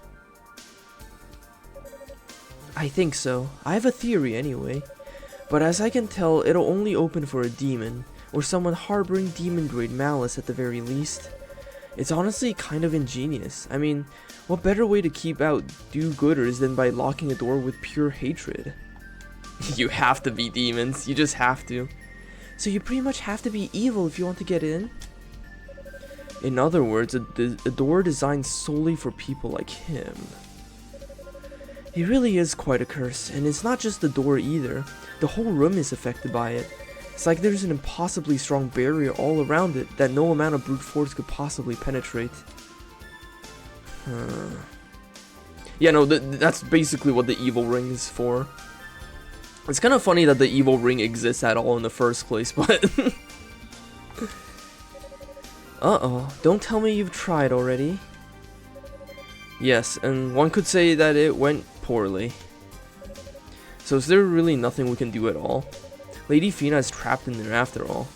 I think so. I have a theory anyway. But as I can tell, it'll only open for a demon, or someone harboring demon-grade malice at the very least. It's honestly kind of ingenious. I mean, what better way to keep out do-gooders than by locking a door with pure hatred? You have to be demons, you just have to. So you pretty much have to be evil if you want to get in? In other words, a door designed solely for people like him. He really is quite a curse, and it's not just the door either. The whole room is affected by it. It's like there's an impossibly strong barrier all around it that no amount of brute force could possibly penetrate. Yeah, no, that's basically what the evil ring is for. It's kind of funny that the evil ring exists at all in the first place, but... Uh-oh, don't tell me you've tried already. Yes, and one could say that it went poorly. So is there really nothing we can do at all? Lady Fina is trapped in there after all.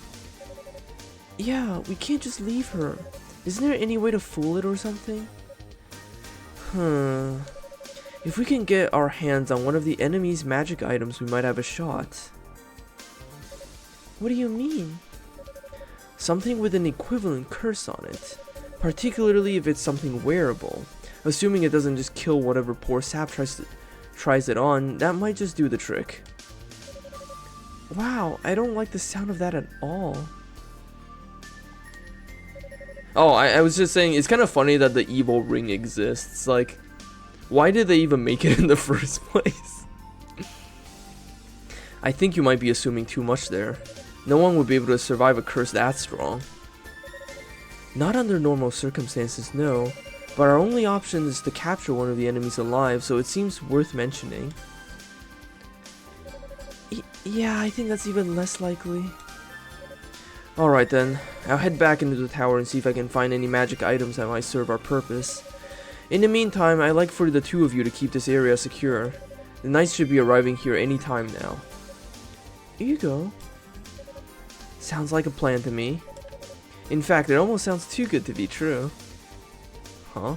Yeah, we can't just leave her. Isn't there any way to fool it or something? If we can get our hands on one of the enemy's magic items, we might have a shot. What do you mean? Something with an equivalent curse on it. Particularly if it's something wearable. Assuming it doesn't just kill whatever poor sap tries it on, that might just do the trick. Wow, I don't like the sound of that at all. Oh, I was just saying, it's kind of funny that the evil ring exists. Like, why did they even make it in the first place? I think you might be assuming too much there. No one would be able to survive a curse that strong. Not under normal circumstances, no. But our only option is to capture one of the enemies alive, so it seems worth mentioning. Yeah, I think that's even less likely. Alright then, I'll head back into the tower and see if I can find any magic items that might serve our purpose. In the meantime, I'd like for the two of you to keep this area secure. The knights should be arriving here any time now. Hugo? Sounds like a plan to me. In fact, it almost sounds too good to be true. Huh?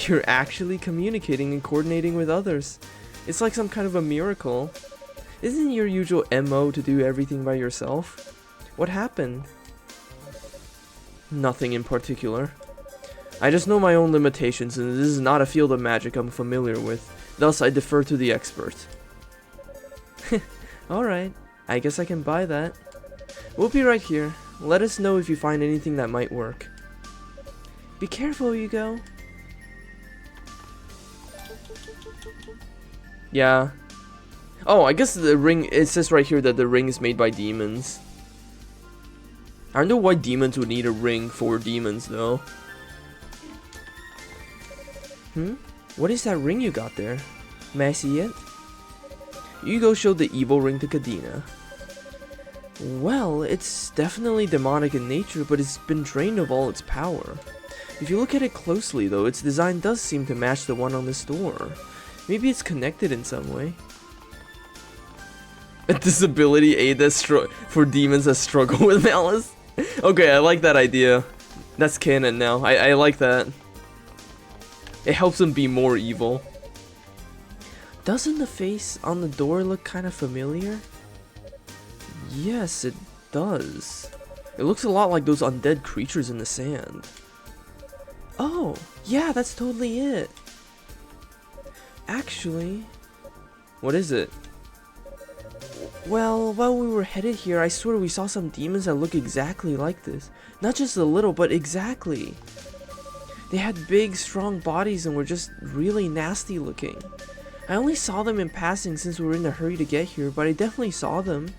You're actually communicating and coordinating with others. It's like some kind of a miracle. Isn't your usual MO to do everything by yourself? What happened? Nothing in particular. I just know my own limitations, and this is not a field of magic I'm familiar with. Thus, I defer to the expert. Alright, I guess I can buy that. We'll be right here. Let us know if you find anything that might work. Be careful, Hugo. Yeah. Oh, I guess the ring, it says right here that the ring is made by demons. I don't know why demons would need a ring for demons, though. What is that ring you got there? May I see it? Hugo showed the evil ring to Cadina. Well, it's definitely demonic in nature, but it's been drained of all its power. If you look at it closely, though, its design does seem to match the one on this door. Maybe it's connected in some way. A disability aid for demons that struggle with malice? Okay, I like that idea. That's canon now. I like that. It helps them be more evil. Doesn't the face on the door look kind of familiar? Yes, it does. It looks a lot like those undead creatures in the sand. Oh, yeah, that's totally it. Actually... What is it? Well, while we were headed here, I swear we saw some demons that look exactly like this. Not just a little, but exactly. They had big, strong bodies and were just really nasty looking. I only saw them in passing since we were in a hurry to get here, but I definitely saw them.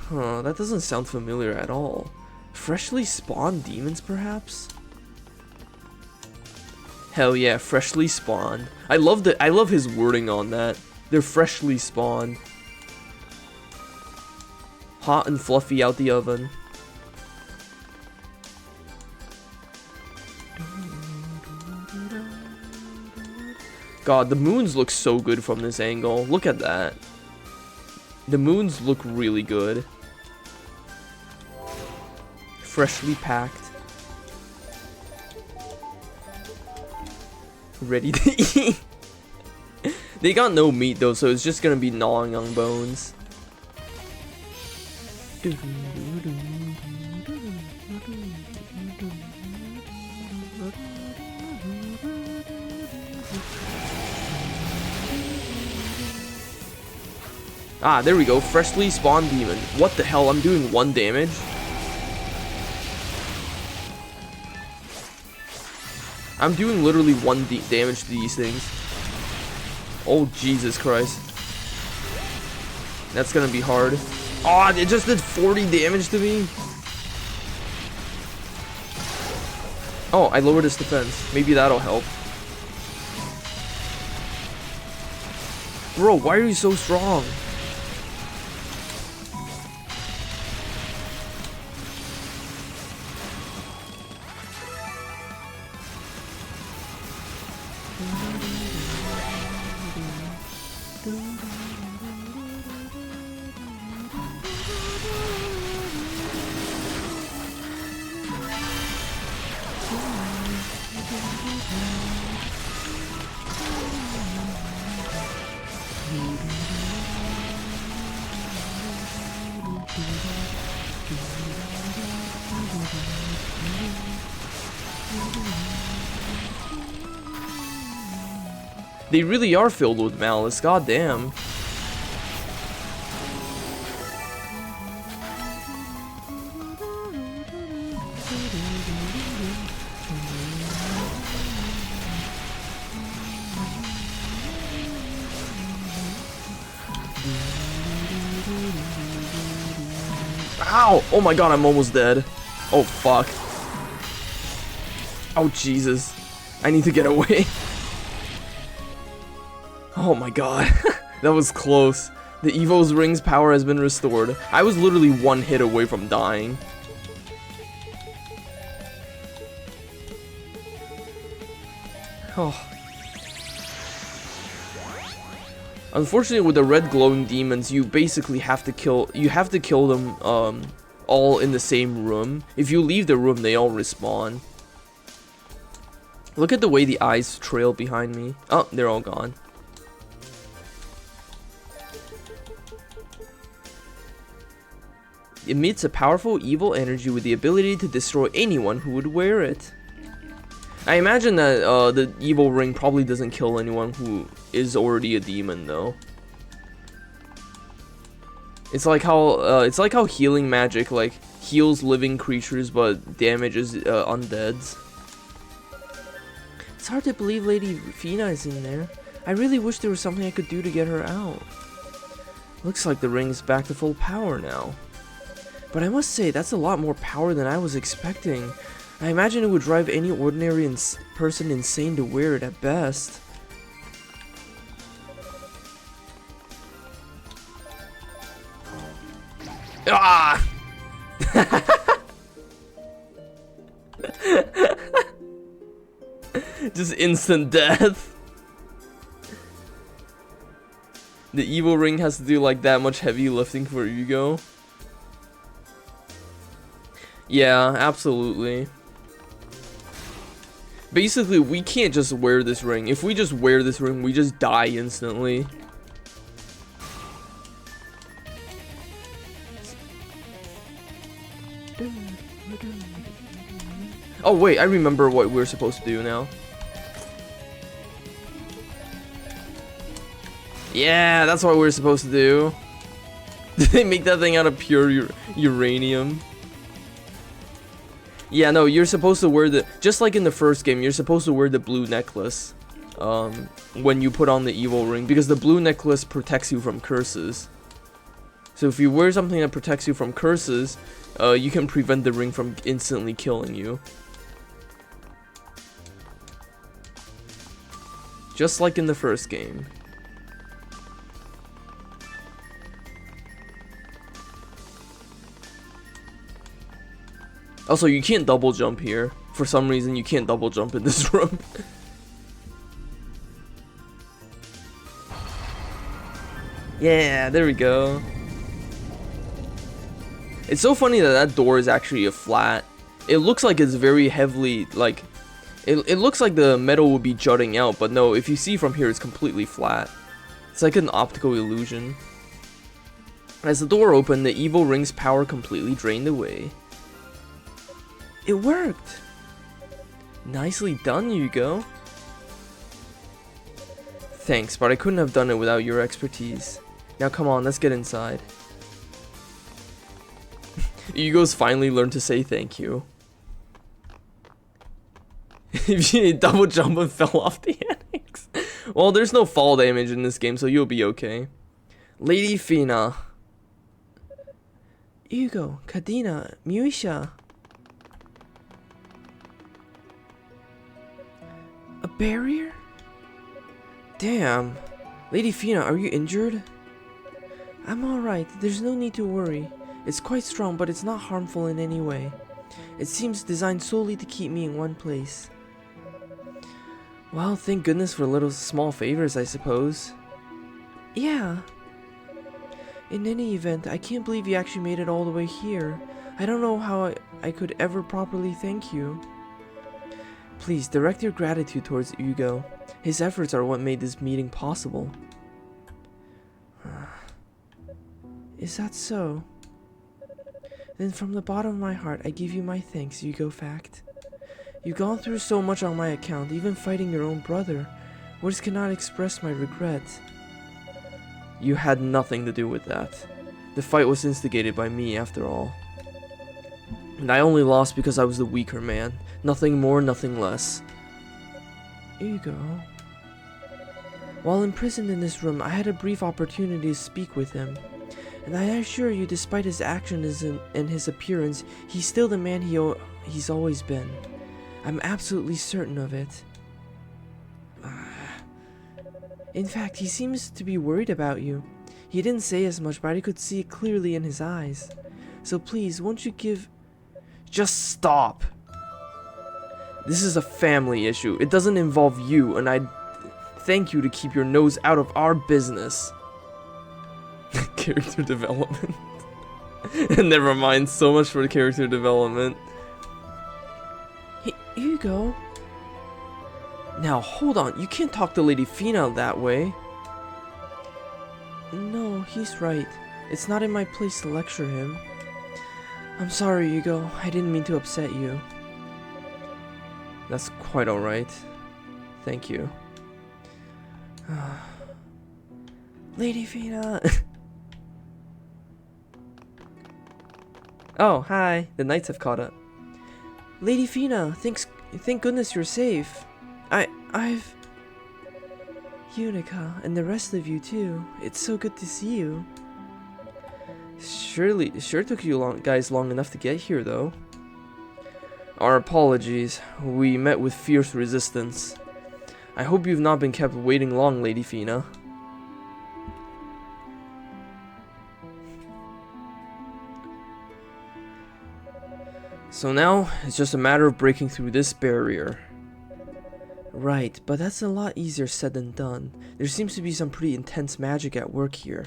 Huh, that doesn't sound familiar at all. Freshly spawned demons, perhaps? Hell yeah, freshly spawned. I love his wording on that. They're freshly spawned. Hot and fluffy out the oven. God, the moons look so good from this angle. Look at that. The moons look really good. Freshly packed. Ready to eat. They got no meat though, so it's just gonna be gnawing on bones. Ah, there we go. Freshly spawned demon. What the hell? I'm doing 1 damage? I'm doing literally 1 damage to these things. Oh, Jesus Christ. That's gonna be hard. Oh, it just did 40 damage to me. Oh, I lowered his defense. Maybe that'll help. Bro, why are you so strong? They really are filled with malice, goddamn. Ow! Oh my god, I'm almost dead. Oh fuck. Oh Jesus. I need to get away. Oh my god. That was close. The Evo's ring's power has been restored. I was literally 1 hit away from dying. Oh. Unfortunately, with the red glowing demons, you basically have to kill them all in the same room. If you leave the room, they all respawn. Look at the way the eyes trail behind me. Oh, they're all gone. Emits a powerful evil energy with the ability to destroy anyone who would wear it. I imagine that the evil ring probably doesn't kill anyone who is already a demon, though. It's like how healing magic like heals living creatures but damages undeads. It's hard to believe Lady Fina is in there. I really wish there was something I could do to get her out. Looks like the ring's back to full power now. But I must say, that's a lot more power than I was expecting. I imagine it would drive any ordinary person insane to wear it at best. Ah! Just instant death. The evil ring has to do like that much heavy lifting for Hugo. Yeah, absolutely. Basically, we can't just wear this ring. If we just wear this ring, we just die instantly. Oh wait, I remember what we're supposed to do now. Yeah, that's what we're supposed to do. Did they make that thing out of pure uranium? Yeah, no, you're supposed to wear the... Just like in the first game, you're supposed to wear the blue necklace. when you put on the evil ring, because the blue necklace protects you from curses. So if you wear something that protects you from curses, you can prevent the ring from instantly killing you. Just like in the first game. Also, you can't double jump here. For some reason, you can't double jump in this room. Yeah, there we go. It's so funny that that door is actually a flat. It looks like it's very heavily, like, it looks like the metal would be jutting out, but no, if you see from here, it's completely flat. It's like an optical illusion. As the door opened, the evil ring's power completely drained away. It worked! Nicely done, Hugo. Thanks, but I couldn't have done it without your expertise. Now come on, let's get inside. Hugo's finally learned to say thank you. If you double jump and fell off the annex. Well, there's no fall damage in this game, so you'll be okay. Lady Fina. Hugo, Kadina, Miuscha. A barrier? Damn. Lady Fina, are you injured? I'm alright, there's no need to worry. It's quite strong, but it's not harmful in any way. It seems designed solely to keep me in one place. Well, thank goodness for little small favors, I suppose. Yeah. In any event, I can't believe you actually made it all the way here. I don't know how I could ever properly thank you. Please, direct your gratitude towards Hugo. His efforts are what made this meeting possible. Is that so? Then from the bottom of my heart, I give you my thanks, Hugo Fact. You've gone through so much on my account, even fighting your own brother. Words cannot express my regret. You had nothing to do with that. The fight was instigated by me, after all. And I only lost because I was the weaker man. Nothing more, nothing less. Hugo. While imprisoned in this room, I had a brief opportunity to speak with him. And I assure you, despite his actions and his appearance, he's still the man he's always been. I'm absolutely certain of it. In fact, he seems to be worried about you. He didn't say as much, but I could see it clearly in his eyes. So please, won't you give... Just stop! This is a family issue. It doesn't involve you, and I thank you to keep your nose out of our business. Character development. Never mind, so much for the character development. Hey, Hugo. Now, hold on. You can't talk to Lady Fina that way. No, he's right. It's not in my place to lecture him. I'm sorry, Hugo. I didn't mean to upset you. That's quite alright. Thank you. Lady Fina. Oh, hi. The knights have caught up. Lady Fina, thank goodness you're safe. I've... Unica, and the rest of you too. It's so good to see you. Sure took you guys long enough to get here, though. Our apologies. We met with fierce resistance. I hope you've not been kept waiting long, Lady Fina. So now, it's just a matter of breaking through this barrier. Right, but that's a lot easier said than done. There seems to be some pretty intense magic at work here.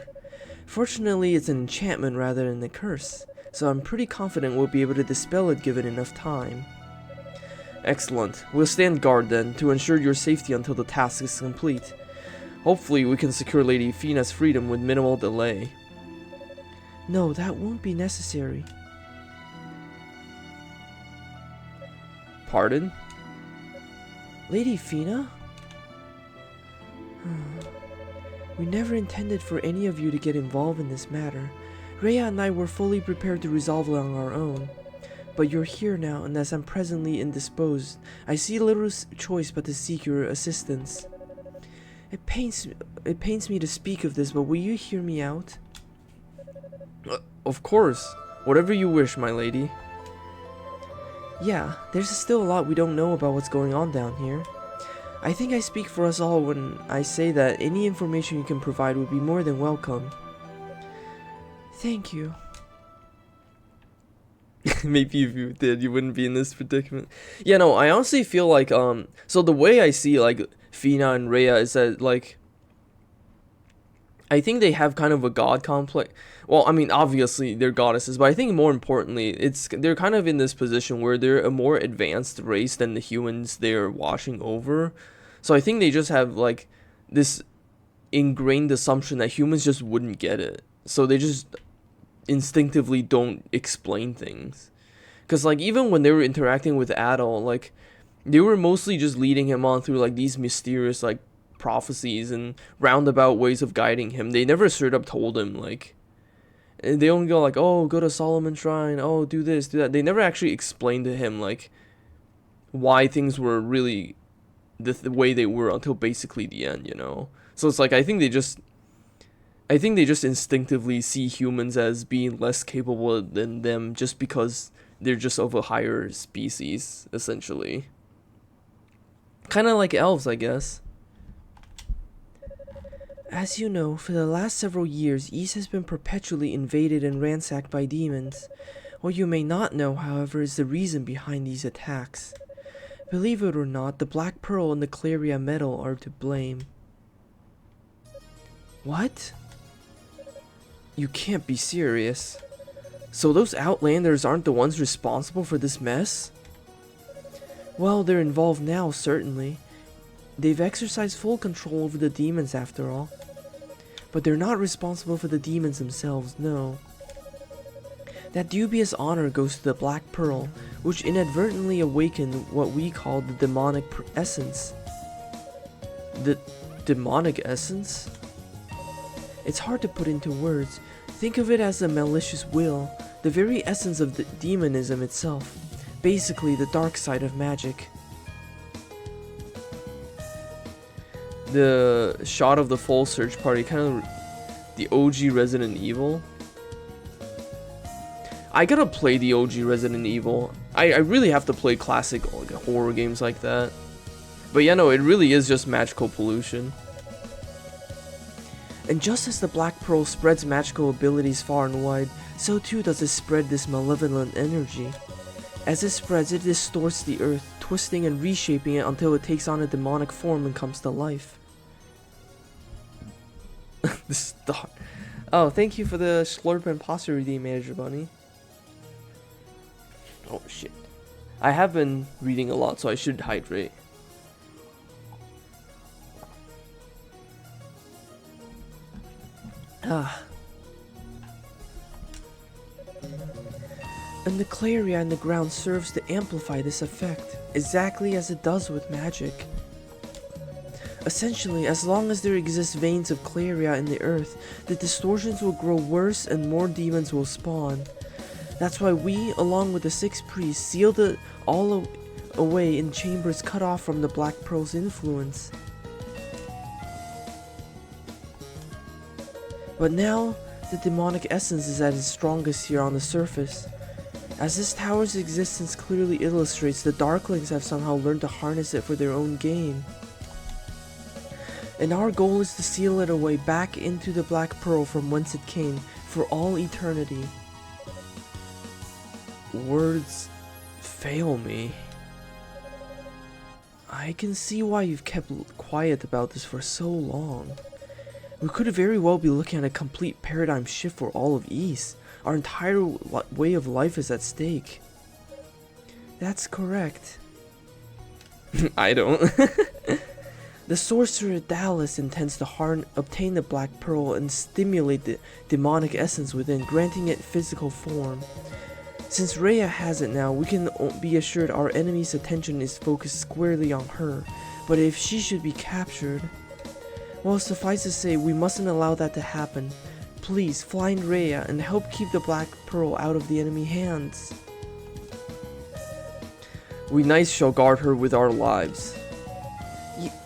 Fortunately, it's an enchantment rather than a curse, so I'm pretty confident we'll be able to dispel it given enough time. Excellent. We'll stand guard then, to ensure your safety until the task is complete. Hopefully, we can secure Lady Fina's freedom with minimal delay. No, that won't be necessary. Pardon? Lady Fina? We never intended for any of you to get involved in this matter. Rhea and I were fully prepared to resolve it on our own. But you're here now, and as I'm presently indisposed, I see little choice but to seek your assistance. It pains me to speak of this, but will you hear me out? Of course. Whatever you wish, my lady. Yeah, there's still a lot we don't know about what's going on down here. I think I speak for us all when I say that any information you can provide would be more than welcome. Thank you. Maybe if you did, you wouldn't be in this predicament. Yeah, no, I honestly feel like, so the way I see, like, Fina and Rhea is that, like, I think they have kind of a god complex. Well, I mean, obviously they're goddesses, but I think more importantly, they're kind of in this position where they're a more advanced race than the humans they're watching over. So I think they just have, like, this ingrained assumption that humans just wouldn't get it. So they just instinctively don't explain things. Because, like, even when they were interacting with Adol, like, they were mostly just leading him on through, like, these mysterious, like, prophecies and roundabout ways of guiding him. They never straight up told him, like, they only go like, oh, go to Solomon Shrine, oh, do this, do that. They never actually explained to him, like, why things were really the way they were until basically the end, you know? So it's like, I think they just instinctively see humans as being less capable than them just because they're just of a higher species, essentially. Kind of like elves, I guess. As you know, for the last several years, East has been perpetually invaded and ransacked by demons. What you may not know, however, is the reason behind these attacks. Believe it or not, the Black Pearl and the Claria metal are to blame. What? You can't be serious. So those Outlanders aren't the ones responsible for this mess? Well, they're involved now, certainly. They've exercised full control over the demons after all. But they're not responsible for the demons themselves, no. That dubious honor goes to the Black Pearl, which inadvertently awakened what we call the demonic essence. The demonic essence? It's hard to put into words. Think of it as a malicious will, the very essence of the demonism itself. Basically, the dark side of magic. The shot of the full search party, kind of the OG Resident Evil. I gotta play the OG Resident Evil. I really have to play classic horror games like that. But yeah, no, it really is just magical pollution. And just as the Black Pearl spreads magical abilities far and wide, so too does it spread this malevolent energy. As it spreads, it distorts the earth, twisting and reshaping it until it takes on a demonic form and comes to life. The star. Oh, thank you for the Slurp and Pasta Redeem, Manager Bunny. Oh shit. I have been reading a lot, so I should hydrate. And the claria in the ground serves to amplify this effect, exactly as it does with magic. Essentially, as long as there exist veins of claria in the earth, the distortions will grow worse and more demons will spawn. That's why we, along with the 6 priests, sealed it all away in chambers cut off from the Black Pearl's influence. But now, the demonic essence is at its strongest here on the surface. As this tower's existence clearly illustrates, the Darklings have somehow learned to harness it for their own gain. And our goal is to seal it away back into the Black Pearl from whence it came, for all eternity. Words fail me. I can see why you've kept quiet about this for so long. We could very well be looking at a complete paradigm shift for all of East. Our entire way of life is at stake. That's correct. I don't. The sorcerer Dallas intends to obtain the Black Pearl and stimulate the demonic essence within, granting it physical form. Since Rhea has it now, we can be assured our enemy's attention is focused squarely on her. But if she should be captured, well, suffice to say, we mustn't allow that to happen. Please, find Rhea and help keep the Black Pearl out of the enemy hands. We knights shall guard her with our lives.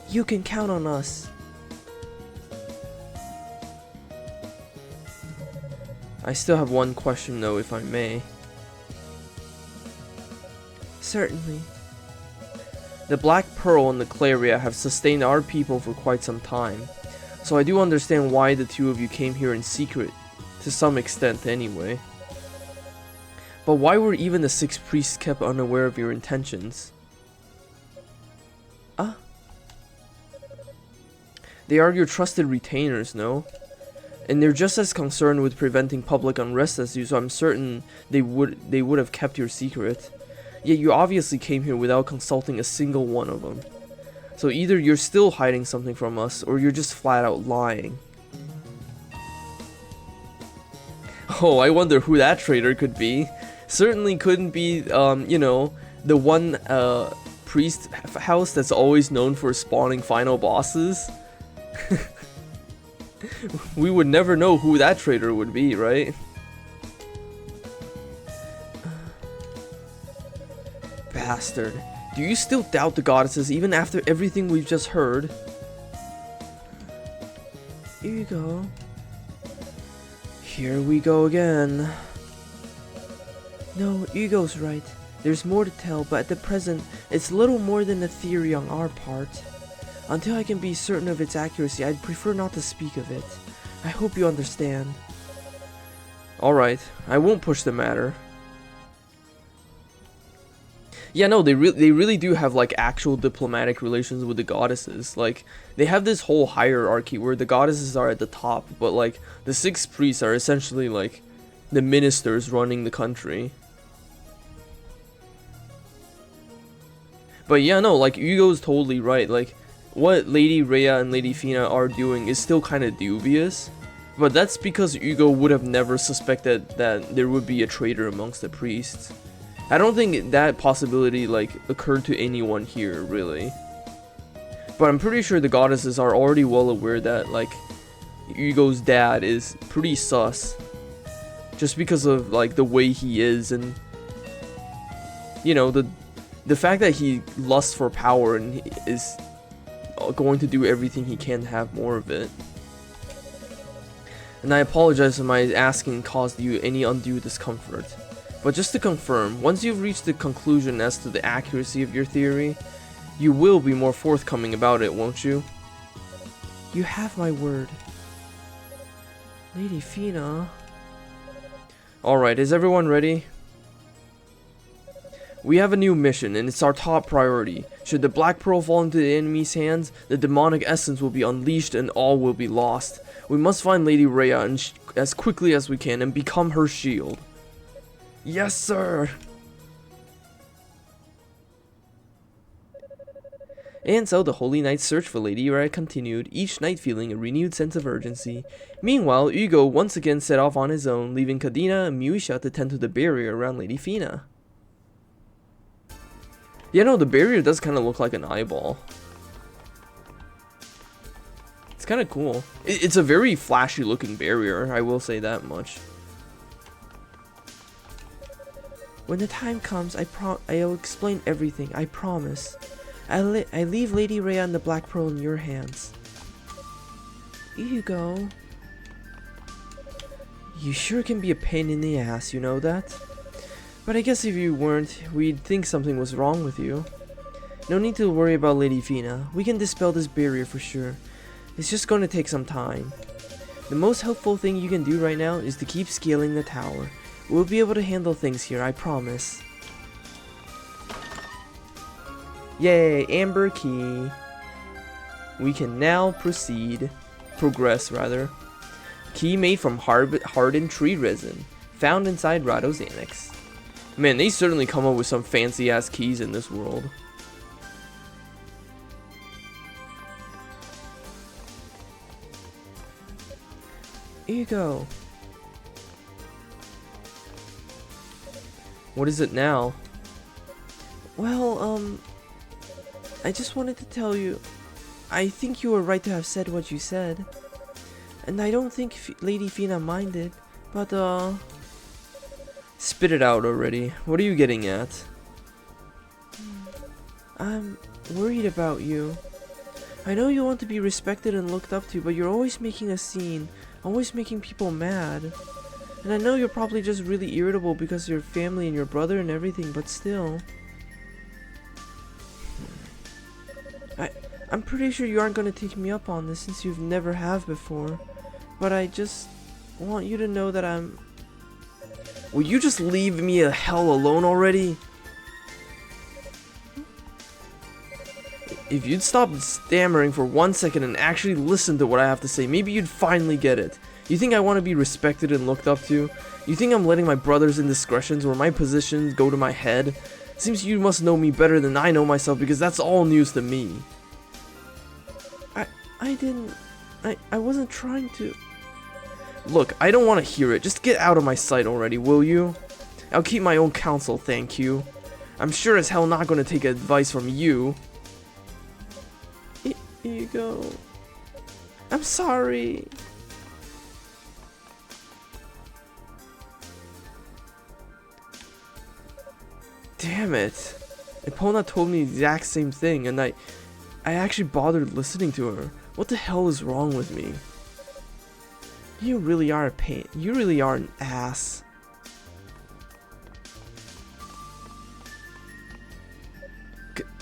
You can count on us. I still have one question though, if I may. Certainly. The Black Pearl and the Claria have sustained our people for quite some time, so I do understand why the two of you came here in secret, to some extent anyway. But why were even the 6 priests kept unaware of your intentions? They are your trusted retainers, no? And they're just as concerned with preventing public unrest as you, so I'm certain they would have kept your secret. Yet you obviously came here without consulting a single one of them. So either you're still hiding something from us, or you're just flat out lying. Oh, I wonder who that traitor could be. Certainly couldn't be, you know, the one priest house that's always known for spawning final bosses. We would never know who that traitor would be, right? Bastard. Do you still doubt the goddesses even after everything we've just heard? Hugo. Here we go again. No, Hugo's right. There's more to tell, but at the present, it's little more than a theory on our part. Until I can be certain of its accuracy, I'd prefer not to speak of it. I hope you understand. Alright, I won't push the matter. Yeah, no, they really do have like actual diplomatic relations with the goddesses. Like, they have this whole hierarchy where the goddesses are at the top, but like the 6 priests are essentially like the ministers running the country. But yeah, no, like Hugo's totally right. Like, what Lady Rhea and Lady Fina are doing is still kind of dubious, but that's because Hugo would have never suspected that there would be a traitor amongst the priests. I don't think that possibility like occurred to anyone here, really. But I'm pretty sure the goddesses are already well aware that like Hugo's dad is pretty sus, just because of like the way he is, and you know, the fact that he lusts for power and he is going to do everything he can to have more of it. And I apologize if my asking caused you any undue discomfort. But just to confirm, once you've reached the conclusion as to the accuracy of your theory, you will be more forthcoming about it, won't you? You have my word. Lady Fina. Alright, is everyone ready? We have a new mission, and it's our top priority. Should the Black Pearl fall into the enemy's hands, the demonic essence will be unleashed and all will be lost. We must find Lady Rhea as quickly as we can and become her shield. Yes, sir! And so the Holy Knight's search for Lady Rhea continued, each night feeling a renewed sense of urgency. Meanwhile, Hugo once again set off on his own, leaving Cadina and Miuscha to tend to the barrier around Lady Fina. Yeah, no, the barrier does kind of look like an eyeball. It's kind of cool. It's a very flashy looking barrier, I will say that much. When the time comes, I'll explain everything, I promise. I leave Lady Rhea and the Black Pearl in your hands. Hugo. You sure can be a pain in the ass, you know that? But I guess if you weren't, we'd think something was wrong with you. No need to worry about Lady Fina. We can dispel this barrier for sure. It's just going to take some time. The most helpful thing you can do right now is to keep scaling the tower. We'll be able to handle things here, I promise. Yay, Amber Key. We can now progress rather. Key made from hardened tree resin, found inside Rado's annex. Man, they certainly come up with some fancy ass keys in this world. Hugo. What is it now? Well, I just wanted to tell you, I think you were right to have said what you said. And I don't think Lady Fina minded, but Spit it out already. What are you getting at? I'm worried about you. I know you want to be respected and looked up to, but you're always making a scene, always making people mad. And I know you're probably just really irritable because of your family and your brother and everything, but still. I'm pretty sure you aren't gonna take me up on this since you've never have before. But I just want you to know that I'm... Will you just leave me the hell alone already? If you'd stop stammering for 1 second and actually listen to what I have to say, maybe you'd finally get it. You think I want to be respected and looked up to? You think I'm letting my brother's indiscretions or my positions go to my head? Seems you must know me better than I know myself because that's all news to me. I wasn't trying to... Look, I don't want to hear it. Just get out of my sight already, will you? I'll keep my own counsel, thank you. I'm sure as hell not going to take advice from you. Hugo... I'm sorry. Damn it. Epona told me the exact same thing, and I actually bothered listening to her. What the hell is wrong with me? You really are a pain. You really are an ass.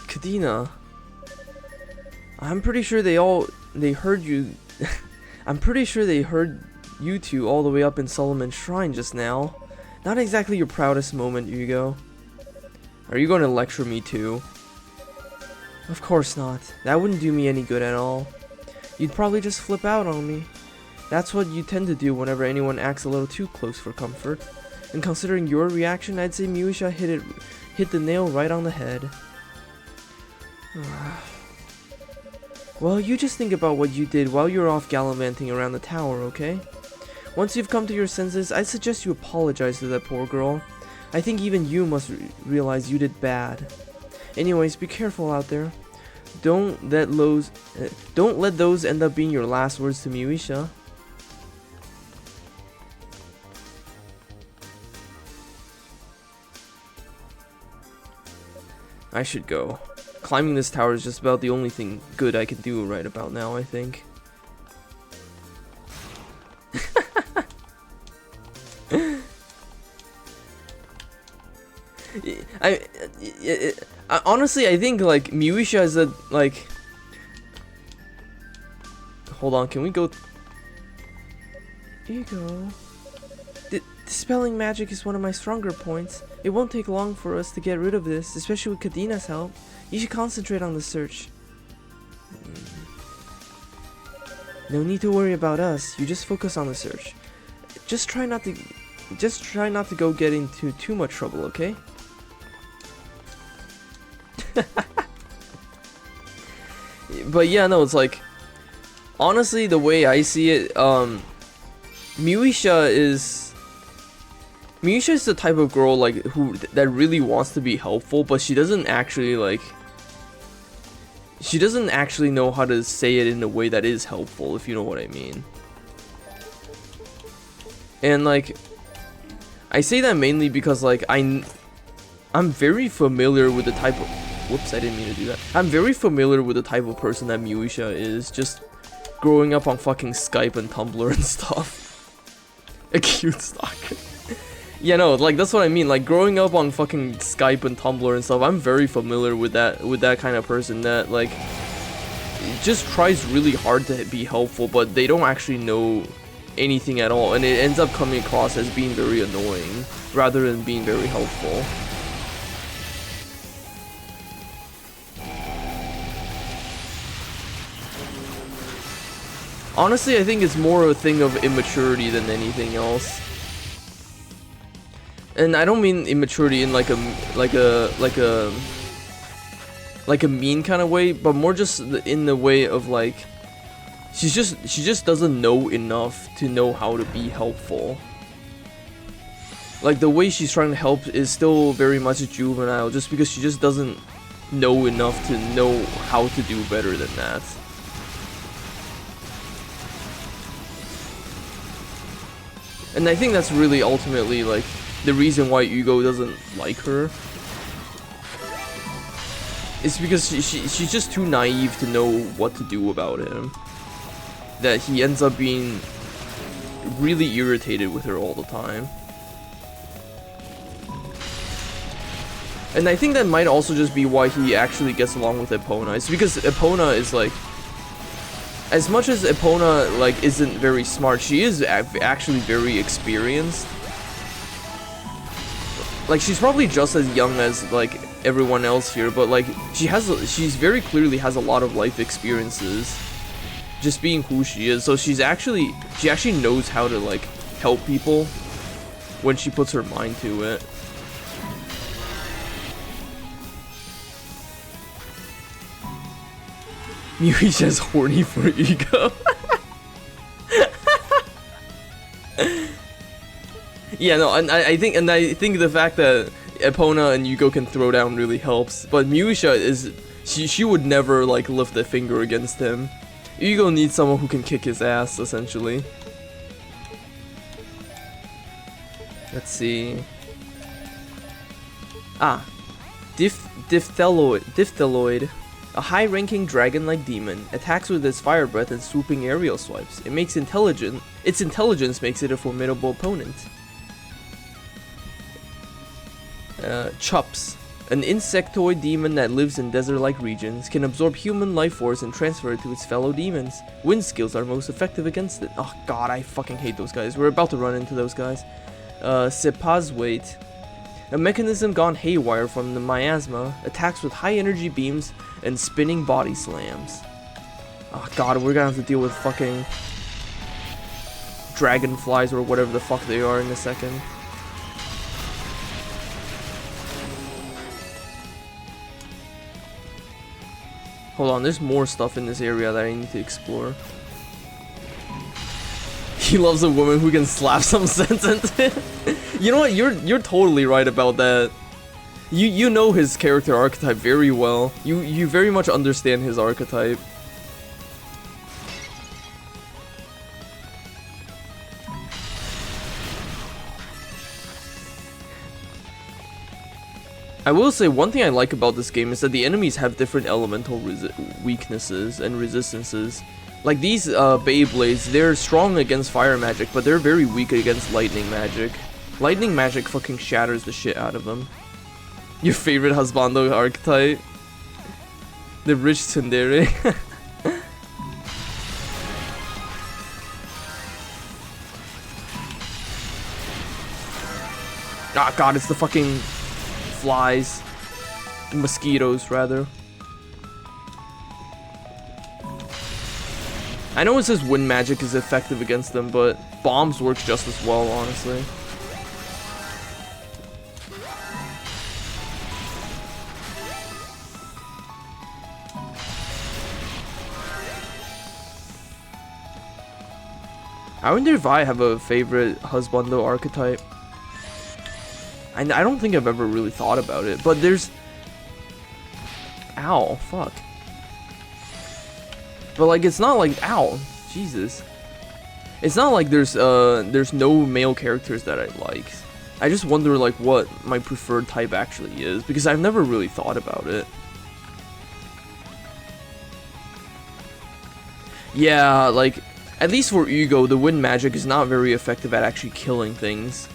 Kadena, I'm pretty sure they heard you. I'm pretty sure they heard you two all the way up in Solomon's Shrine just now. Not exactly your proudest moment, Hugo. Are you going to lecture me too? Of course not. That wouldn't do me any good at all. You'd probably just flip out on me. That's what you tend to do whenever anyone acts a little too close for comfort. And considering your reaction, I'd say Miuscha hit the nail right on the head. Well, you just think about what you did while you were off gallivanting around the tower, okay? Once you've come to your senses, I'd suggest you apologize to that poor girl. I think even you must realize you did bad. Anyways, be careful out there. Don't let those end up being your last words to Miuscha. I should go. Climbing this tower is just about the only thing good I can do right about now, I think. Honestly, I think like Miuscha is a like. Hold on, can we go? Hugo, dispelling magic is one of my stronger points. It won't take long for us to get rid of this, especially with Kadena's help. You should concentrate on the search. No need to worry about us. You just focus on the search. Just try not to go get into too much trouble, okay? But yeah, no, it's like, honestly, the way I see it, Miuscha is the type of girl like that really wants to be helpful, but she doesn't actually know how to say it in a way that is helpful, if you know what I mean. And like, I say that mainly because like I'm very familiar with the type of... Whoops, I didn't mean to do that. I'm very familiar with the type of person that Miuscha is, just growing up on fucking Skype and Tumblr and stuff. A cute stalker. Yeah, no, like that's what I mean. Like growing up on fucking Skype and Tumblr and stuff, I'm very familiar with that kind of person that like just tries really hard to be helpful, but they don't actually know anything at all, and it ends up coming across as being very annoying rather than being very helpful. Honestly, I think it's more a thing of immaturity than anything else. And I don't mean immaturity in like a mean kind of way, but more just in the way of like she just doesn't know enough to know how to be helpful. Like the way she's trying to help is still very much juvenile, just because she just doesn't know enough to know how to do better than that. And I think that's really ultimately like the reason why Hugo doesn't like her. It's because she's just too naive to know what to do about him. That he ends up being really irritated with her all the time. And I think that might also just be why he actually gets along with Epona. It's because Epona is like, as much as Epona like isn't very smart, she is actually very experienced. Like, she's probably just as young as like everyone else here, but like she's very clearly has a lot of life experiences, just being who she is. So she actually knows how to like help people when she puts her mind to it. Miuscha's horny for Hugo. Yeah, no, and I think the fact that Epona and Hugo can throw down really helps. But Miuscha is she would never like lift a finger against him. Hugo needs someone who can kick his ass, essentially. Let's see. Ah, Diphtheloid. A high-ranking dragon-like demon attacks with its fire breath and swooping aerial swipes. Its intelligence makes it a formidable opponent. Chups. An insectoid demon that lives in desert-like regions can absorb human life force and transfer it to its fellow demons. Wind skills are most effective against it. Oh god, I fucking hate those guys. We're about to run into those guys. Sepazwait. A mechanism gone haywire from the miasma, attacks with high energy beams and spinning body slams. Oh god, we're gonna have to deal with fucking dragonflies or whatever the fuck they are in a second. Hold on, there's more stuff in this area that I need to explore. He loves a woman who can slap some sense into it. You know what? You're totally right about that. You know his character archetype very well. You very much understand his archetype. I will say one thing I like about this game is that the enemies have different elemental weaknesses and resistances. Like these Beyblades, they're strong against fire magic, but they're very weak against lightning magic. Lightning magic fucking shatters the shit out of them. Your favorite husbando archetype? The rich tsundere. Ah god, it's the fucking flies. Mosquitoes, rather. I know it says wind magic is effective against them, but bombs works just as well, honestly. I wonder if I have a favorite husbando archetype. I don't think I've ever really thought about it, but there's... Ow, fuck. But like, it's not like, ow, Jesus. It's not like there's no male characters that I like. I just wonder like what my preferred type actually is, because I've never really thought about it. Yeah, like, at least for Hugo, the wind magic is not very effective at actually killing things.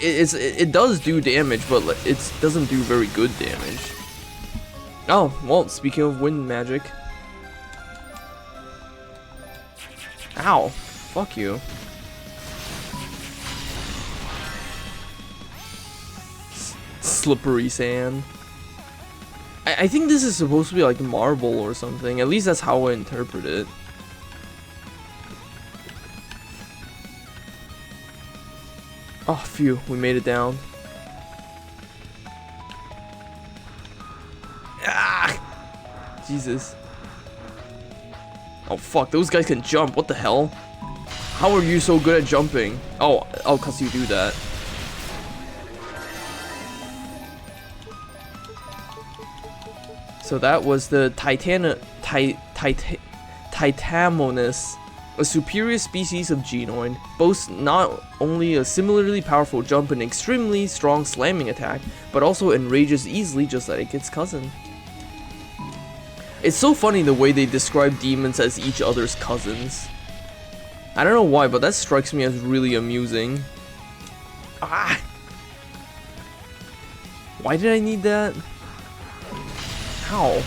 It does do damage, but it doesn't do very good damage. Oh, well, speaking of wind magic. Ow. Fuck you. Slippery sand. I think this is supposed to be like marble or something. At least that's how I interpret it. Oh, phew. We made it down. Ah! Jesus. Oh fuck, those guys can jump, what the hell? How are you so good at jumping? Oh, cause you do that. So that was the Titamonus, a superior species of genoid, boasts not only a similarly powerful jump and extremely strong slamming attack, but also enrages easily just like its cousin. It's so funny the way they describe demons as each other's cousins. I don't know why, but that strikes me as really amusing. Ah! Why did I need that? Ow.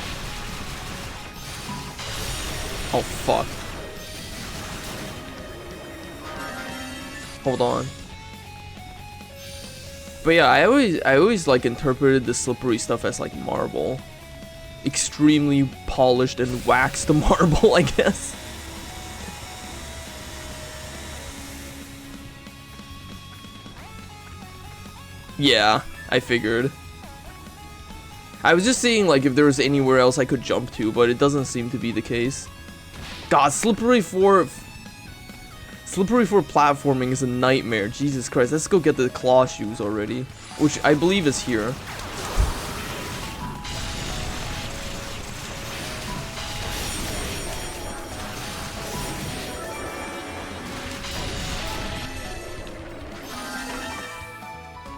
Oh, fuck. Hold on. But yeah, I always like interpreted the slippery stuff as like marble. Extremely polished and waxed marble, I guess. Yeah, I figured. I was just seeing like if there was anywhere else I could jump to, but it doesn't seem to be the case. God, slippery for platforming is a nightmare. Jesus Christ, let's go get the claw shoes already, which I believe is here.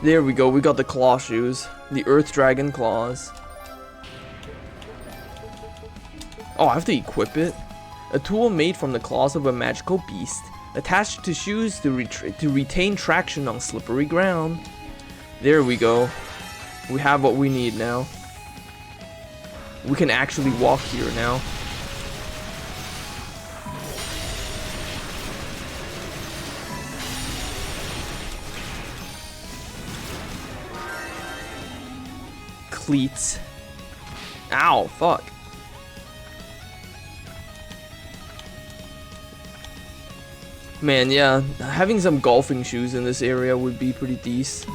There we go, we got the claw shoes. The Earth Dragon claws. Oh, I have to equip it? A tool made from the claws of a magical beast, attached to shoes to retain traction on slippery ground. There we go. We have what we need now. We can actually walk here now. Cleats. Ow, fuck. Man, yeah, having some golfing shoes in this area would be pretty decent.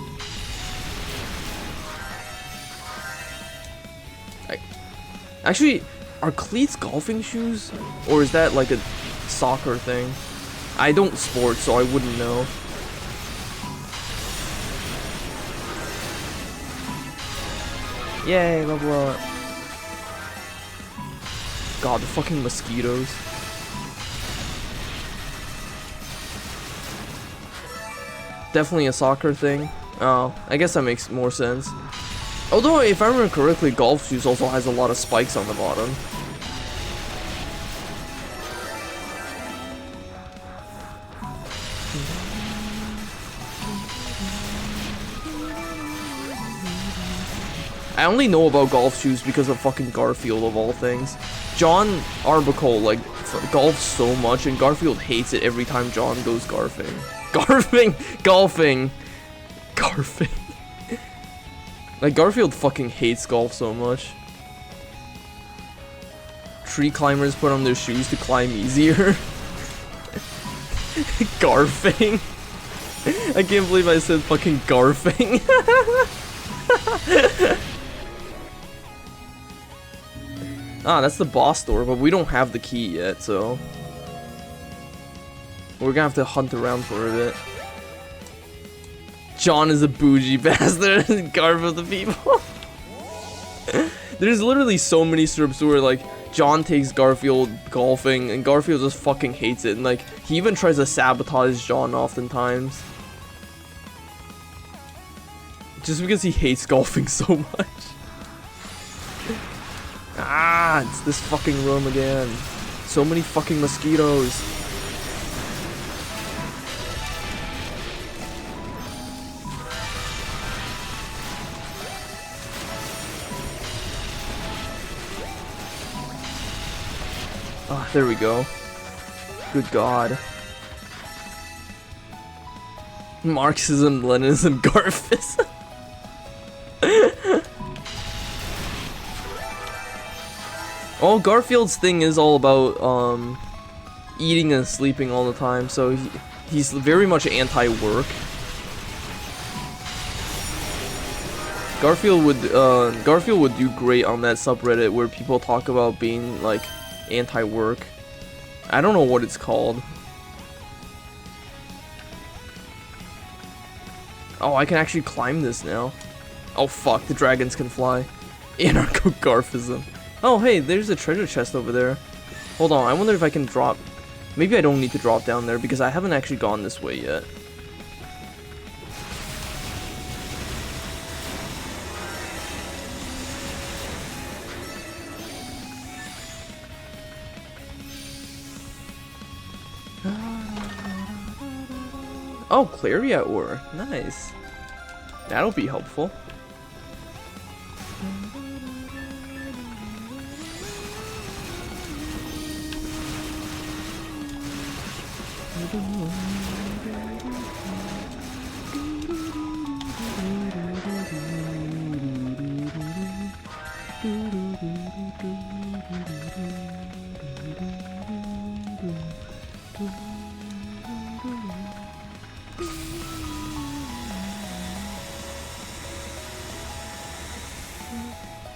Actually, are cleats golfing shoes? Or is that like a soccer thing? I don't sport, so I wouldn't know. Yay, level up. God, the fucking mosquitoes. Definitely a soccer thing. Oh, I guess that makes more sense. Although, if I remember correctly, golf shoes also has a lot of spikes on the bottom. I only know about golf shoes because of fucking Garfield of all things. John Arbuckle, like, golfs so much, and Garfield hates it every time John goes golfing. Golfing. Like, Garfield fucking hates golf so much. Tree climbers put on their shoes to climb easier. Garfing. I can't believe I said fucking garfing. Ah, that's the boss door, but we don't have the key yet, so we're gonna have to hunt around for a bit. John is a bougie bastard and Garfield the people. There's literally so many strips where like John takes Garfield golfing and Garfield just fucking hates it, and like he even tries to sabotage John oftentimes. Just because he hates golfing so much. Ah, it's this fucking room again. So many fucking mosquitoes. Ah, there we go. Good God. Marxism, Leninism, Garfism. Oh, Garfield's thing is all about eating and sleeping all the time, so he's very much anti-work. Garfield would do great on that subreddit where people talk about being like anti-work. I don't know what it's called. Oh, I can actually climb this now. Oh fuck, the dragons can fly. Anarcho-Garfism. Oh hey, there's a treasure chest over there. Hold on, I wonder if I can drop... Maybe I don't need to drop down there because I haven't actually gone this way yet. Oh, Claria ore. Nice. That'll be helpful.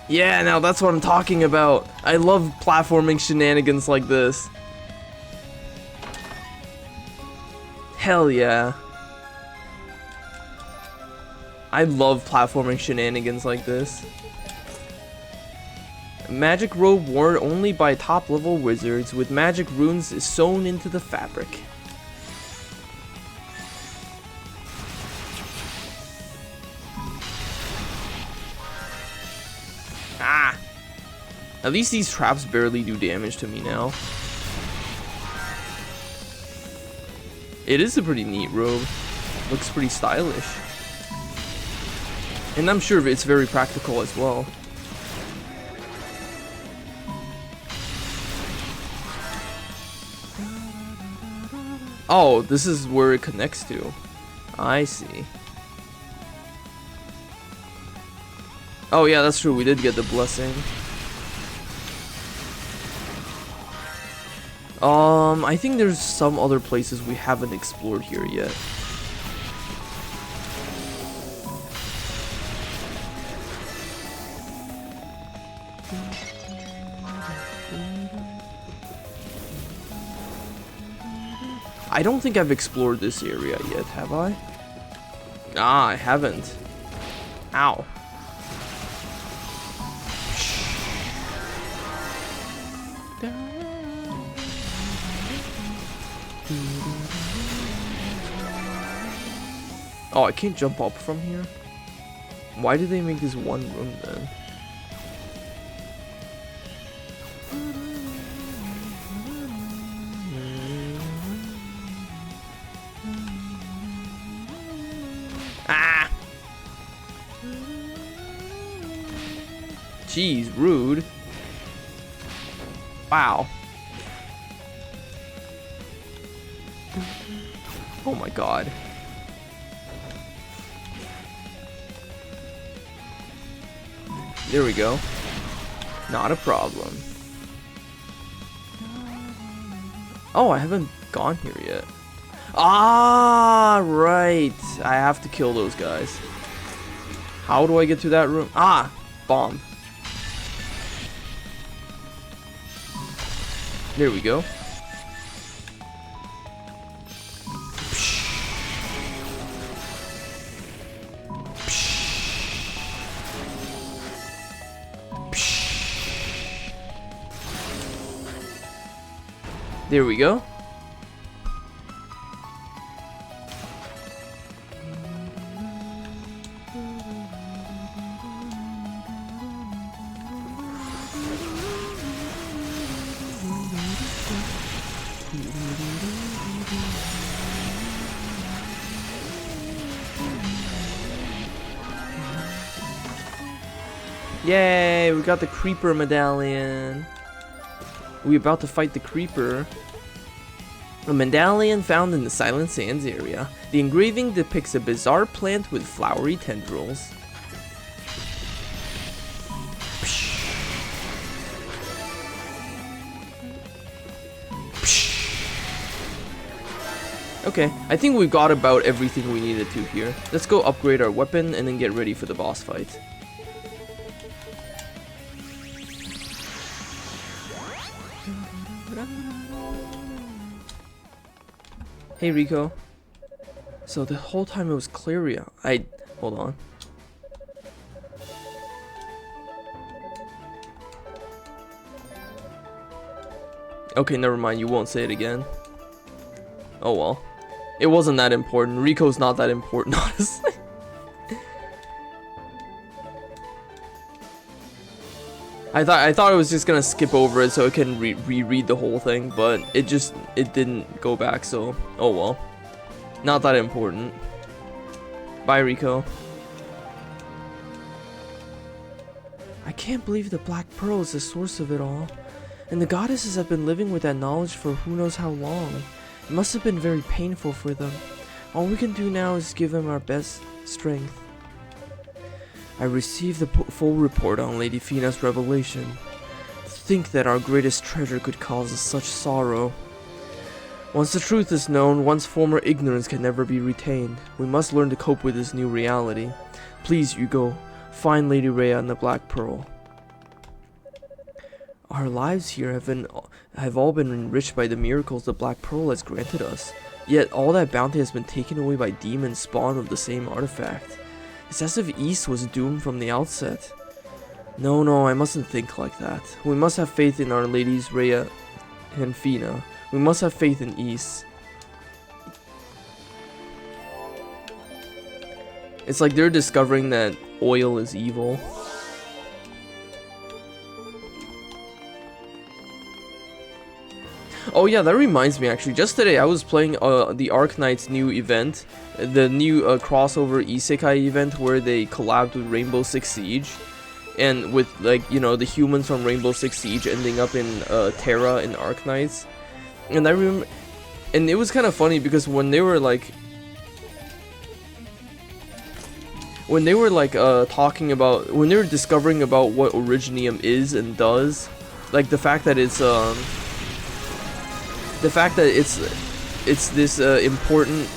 Yeah, now that's what I'm talking about. I love platforming shenanigans like this. Hell yeah. I love platforming shenanigans like this. Magic robe worn only by top level wizards with magic runes sewn into the fabric. Ah! At least these traps barely do damage to me now. It is a pretty neat robe. Looks pretty stylish. And I'm sure it's very practical as well. Oh, this is where it connects to. I see. Oh yeah, that's true. We did get the blessing. I think there's some other places we haven't explored here yet. I don't think I've explored this area yet, have I? Ah, I haven't. Ow. Oh, I can't jump up from here? Why did they make this one room then? Ah! Jeez, rude. Wow. Oh my god. There we go. Not a problem. Oh, I haven't gone here yet. Ah, right. I have to kill those guys. How do I get to that room? Ah, bomb. There we go. There we go. Yay, we got the creeper medallion. We about to fight the creeper. A medallion found in the Silent Sands area. The engraving depicts a bizarre plant with flowery tendrils. Okay, I think we got about everything we needed to here. Let's go upgrade our weapon and then get ready for the boss fight. Hey Rico. So the whole time it was Claria. Hold on. Okay, never mind. You won't say it again. Oh well. It wasn't that important. Rico's not that important, honestly. I thought I was just gonna skip over it so I can reread the whole thing, but it didn't go back, so oh well. Not that important. Bye, Rico. I can't believe the Black Pearl is the source of it all. And the goddesses have been living with that knowledge for who knows how long. It must have been very painful for them. All we can do now is give them our best strength. I received the full report on Lady Fina's revelation. To think that our greatest treasure could cause us such sorrow. Once the truth is known, one's former ignorance can never be retained. We must learn to cope with this new reality. Please, Hugo, find Lady Rhea and the Black Pearl. Our lives here have all been enriched by the miracles the Black Pearl has granted us. Yet all that bounty has been taken away by demons spawned of the same artifact. It's as if East was doomed from the outset. No, I mustn't think like that. We must have faith in our ladies Rhea and Fina. We must have faith in East. It's like they're discovering that oil is evil. Oh yeah, that reminds me actually, just today I was playing the Arknight's new event, the new crossover isekai event where they collabed with Rainbow Six Siege, and with, like, you know, the humans from Rainbow Six Siege ending up in Terra and Arknights. And I remember, and it was kind of funny because when they were like talking about, when they were discovering about what Originium is and does, like the fact that it's this important,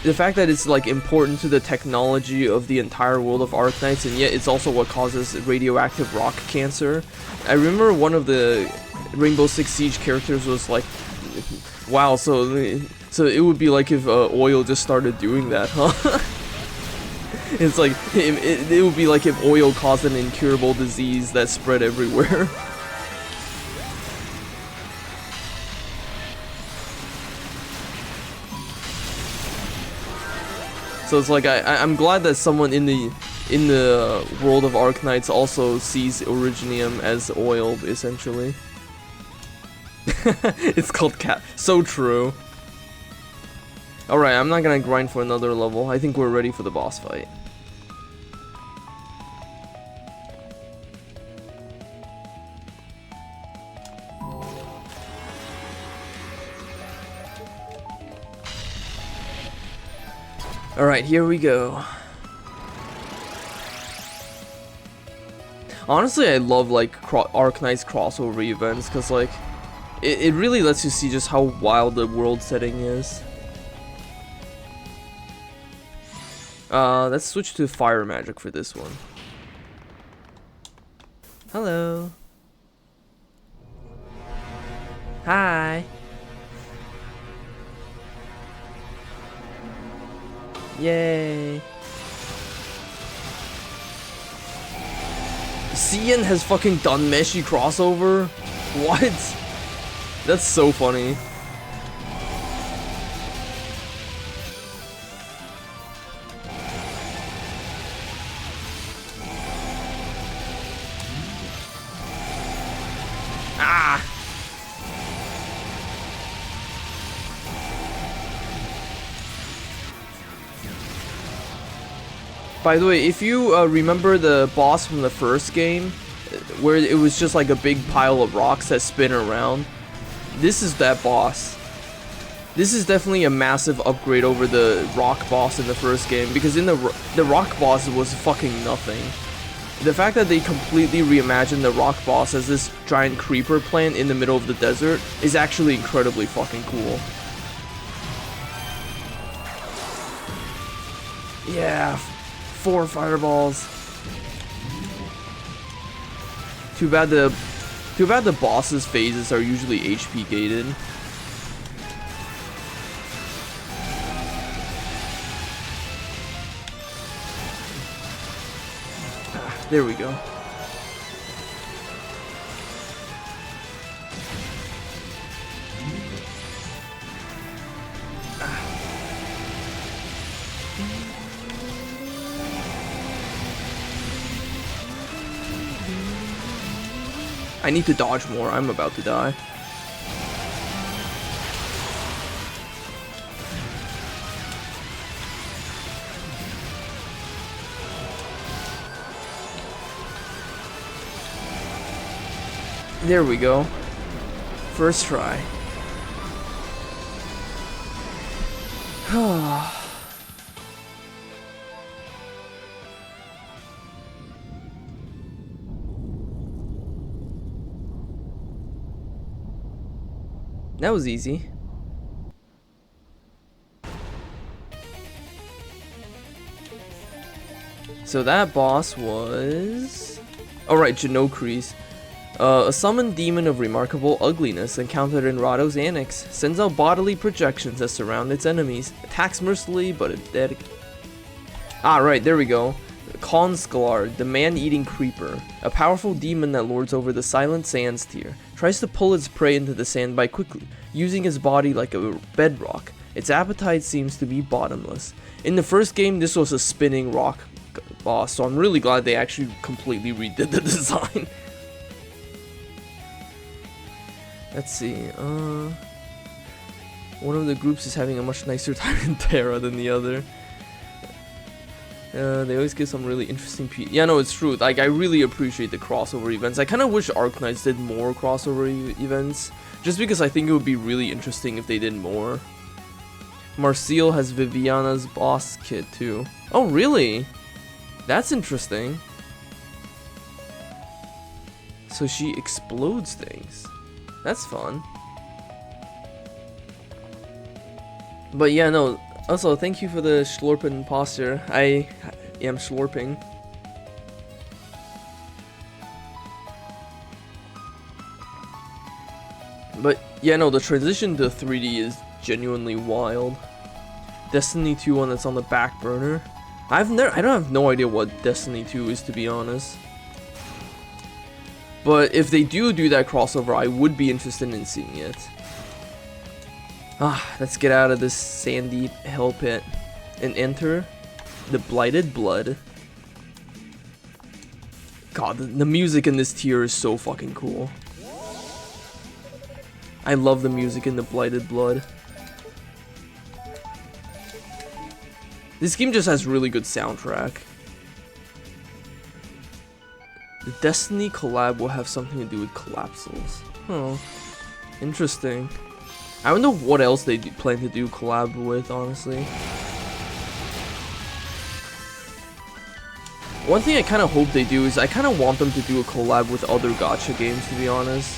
the fact that it's like important to the technology of the entire world of Arknights, and yet it's also what causes radioactive rock cancer. I remember one of the Rainbow Six Siege characters was like, wow, so it would be like if oil just started doing that, huh? It's like, it would be like if oil caused an incurable disease that spread everywhere. So it's like, I'm glad that someone in the world of Arknights also sees Originium as oil, essentially. It's called cat. So true. Alright, I'm not gonna grind for another level. I think we're ready for the boss fight. Alright, here we go. Honestly, I love like Arknight's crossover events, because like it really lets you see just how wild the world setting is. Let's switch to fire magic for this one. Hello. Hi. Yay. Cian has fucking done Meshi crossover? What? That's so funny. Ah! By the way, if you remember the boss from the first game, where it was just like a big pile of rocks that spin around, this is that boss. This is definitely a massive upgrade over the rock boss in the first game, because in the rock boss was fucking nothing. The fact that they completely reimagined the rock boss as this giant creeper plant in the middle of the desert is actually incredibly fucking cool. Yeah. 4 fireballs. Too bad the boss's phases are usually HP gated. There we go. I need to dodge more. I'm about to die. There we go. First try. That was easy. So that boss was... Alright, Genokries. A summoned demon of remarkable ugliness encountered in Rado's Annex. Sends out bodily projections that surround its enemies. Attacks mercilessly, but it dead. Ah, right, there we go. Konsklar, the man-eating creeper. A powerful demon that lords over the Silent Sands tier. Tries to pull its prey into the sand by quickly using its body like a bedrock. Its appetite seems to be bottomless. In the first game, this was a spinning rock boss, so I'm really glad they actually completely redid the design. Let's see, one of the groups is having a much nicer time in Terra than the other. They always get some really interesting yeah, no, it's true. Like, I really appreciate the crossover events. I kind of wish Arknights did more crossover events, just because I think it would be really interesting if they did more. Marcial has Viviana's boss kit too. Oh, really? That's interesting. So she explodes things. That's fun. But yeah, no. Also, thank you for the Schlorpen posture. I am Schlorping. But yeah, no, the transition to 3D is genuinely wild. Destiny 2 one that's on the back burner. I don't have no idea what Destiny 2 is, to be honest. But if they do that crossover, I would be interested in seeing it. Ah, let's get out of this sandy hell pit and enter the Blighted Blood. God, the music in this tier is so fucking cool. I love the music in the Blighted Blood. This game just has really good soundtrack. The Destiny collab will have something to do with Collapsals. Oh, interesting. I don't know what else they plan to do collab with, honestly. One thing I kind of hope they do is I kind of want them to do a collab with other gacha games, to be honest.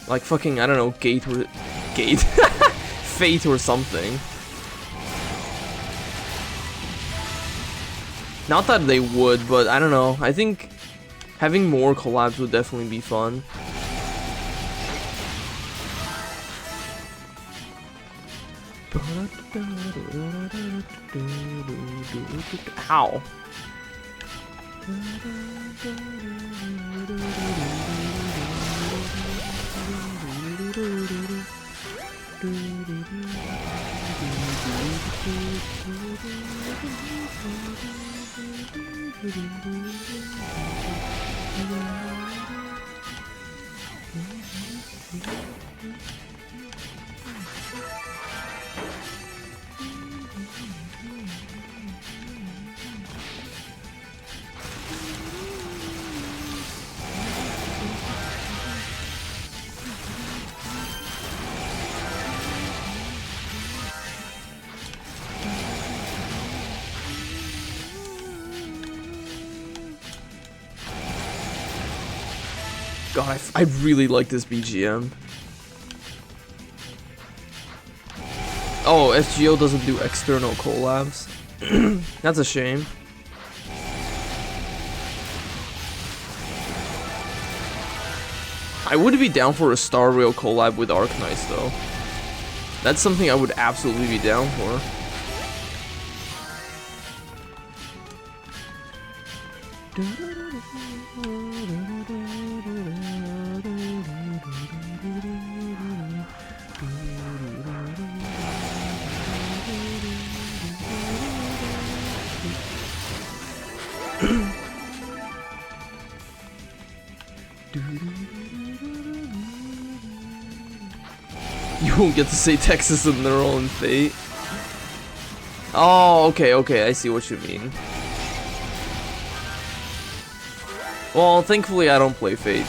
Like fucking, I don't know, Fate or something. Not that they would, but I don't know. I think having more collabs would definitely be fun. Ow. God, I really like this BGM. Oh, FGO doesn't do external collabs. That's a shame. I would be down for a Star Rail collab with Arknights though. That's something I would absolutely be down for. You won't get to say Texas and their own fate. Oh, okay, I see what you mean. Well, thankfully I don't play Fate.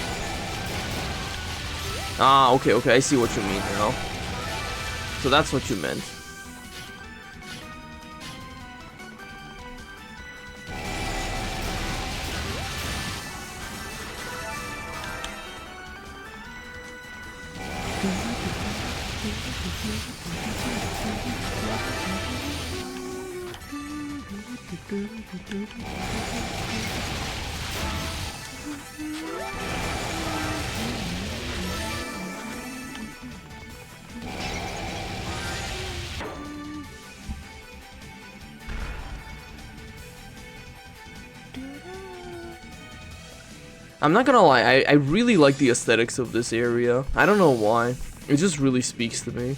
Ah, okay, okay, I see what you mean now. So that's what you meant. I'm not gonna lie, I really like the aesthetics of this area. I don't know why. It just really speaks to me.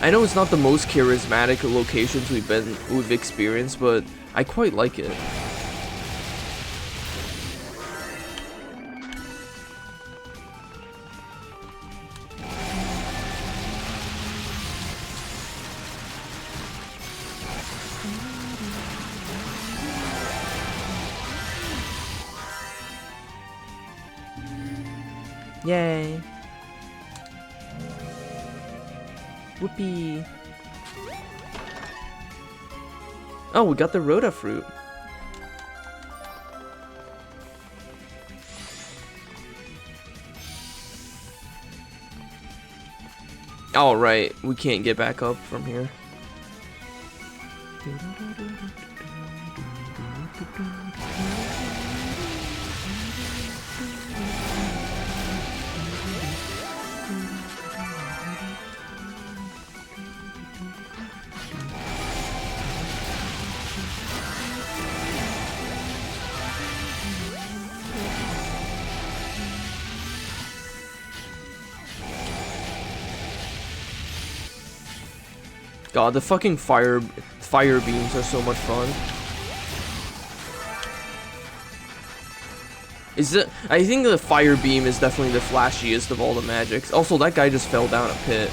I know it's not the most charismatic locations we've experienced, but I quite like it. Yay. Whoopee. Oh, we got the Rhoda fruit. All right, we can't get back up from here. God, the fucking fire beams are so much fun. I think the fire beam is definitely the flashiest of all the magics. Also, that guy just fell down a pit.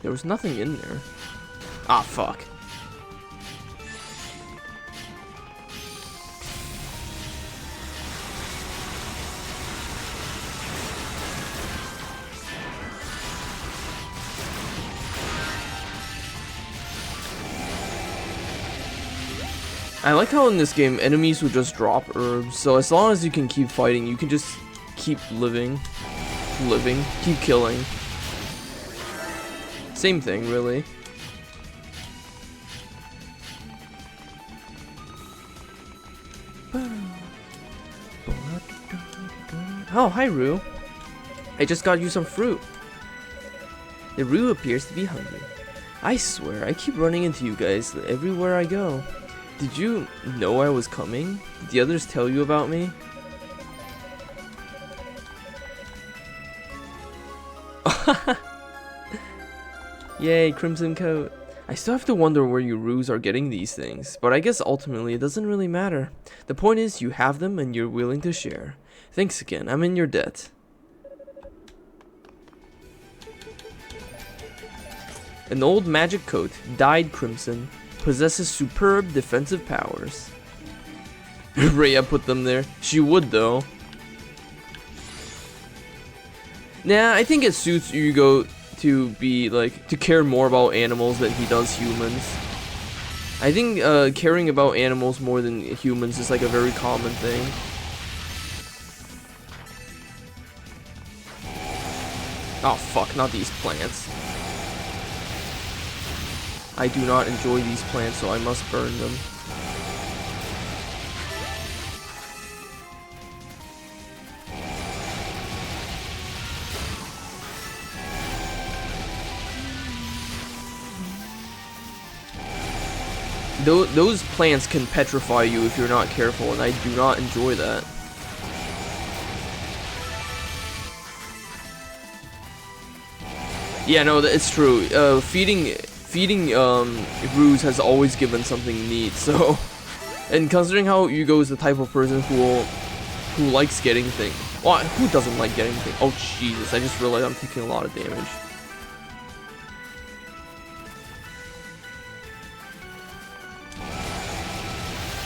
There was nothing in there. Ah, fuck. I like how in this game enemies would just drop herbs, so as long as you can keep fighting, you can just keep living, keep killing. Same thing, really. Oh, hi, Rue. I just got you some fruit. The Rue appears to be hungry. I swear, I keep running into you guys everywhere I go. Did you know I was coming? Did the others tell you about me? Yay, Crimson Coat. I still have to wonder where you Rues are getting these things, but I guess ultimately it doesn't really matter. The point is you have them and you're willing to share. Thanks again, I'm in your debt. An old magic coat, dyed crimson, possesses superb defensive powers. Rhea put them there. She would though. Nah, I think it suits Hugo to be like to care more about animals than he does humans. I think caring about animals more than humans is like a very common thing. Oh fuck, not these plants. I do not enjoy these plants, so I must burn them. Those plants can petrify you if you're not careful, and I do not enjoy that. Yeah, no, it's true. Feeding Ruse has always given something neat. So, and considering how Hugo is the type of person who likes getting things. Well, who doesn't like getting things? Oh Jesus! I just realized I'm taking a lot of damage.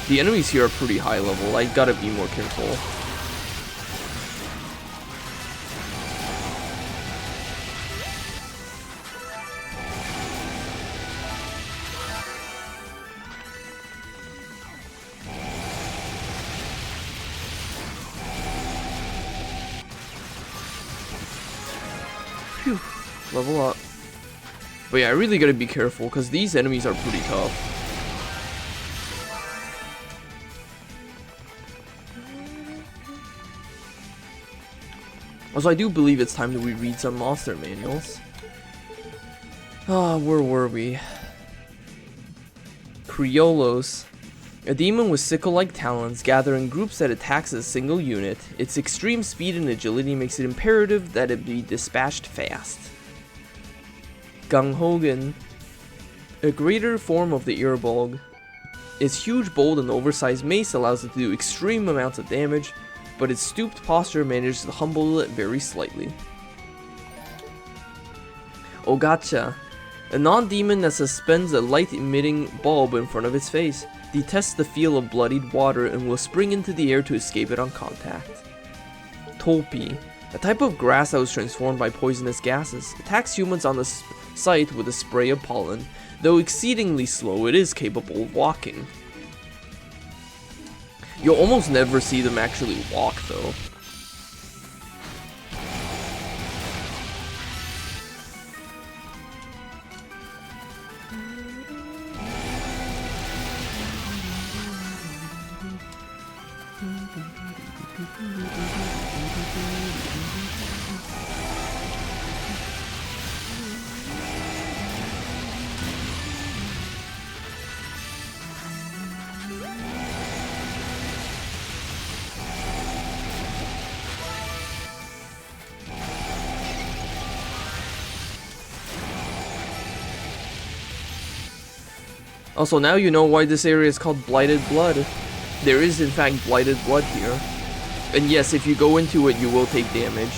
The enemies here are pretty high level. I gotta be more careful. Phew. Level up. But yeah, I really gotta be careful because these enemies are pretty tough. Also, I do believe it's time that we read some monster manuals. Ah, where were we? Criolos. A demon with sickle-like talons gather in groups that attacks a single unit. Its extreme speed and agility makes it imperative that it be dispatched fast. Ganghogen. A greater form of the Earbolg. Its huge, bold, and oversized mace allows it to do extreme amounts of damage, but its stooped posture manages to humble it very slightly. Ogacha. A non-demon that suspends a light-emitting bulb in front of its face, detests the feel of bloodied water and will spring into the air to escape it on contact. Tolpi. A type of grass that was transformed by poisonous gases, attacks humans on the sight with a spray of pollen. Though exceedingly slow, it is capable of walking. You'll almost never see them actually walk, though. Also, now you know why this area is called Blighted Blood. There is, in fact, Blighted Blood here. And yes, if you go into it, you will take damage.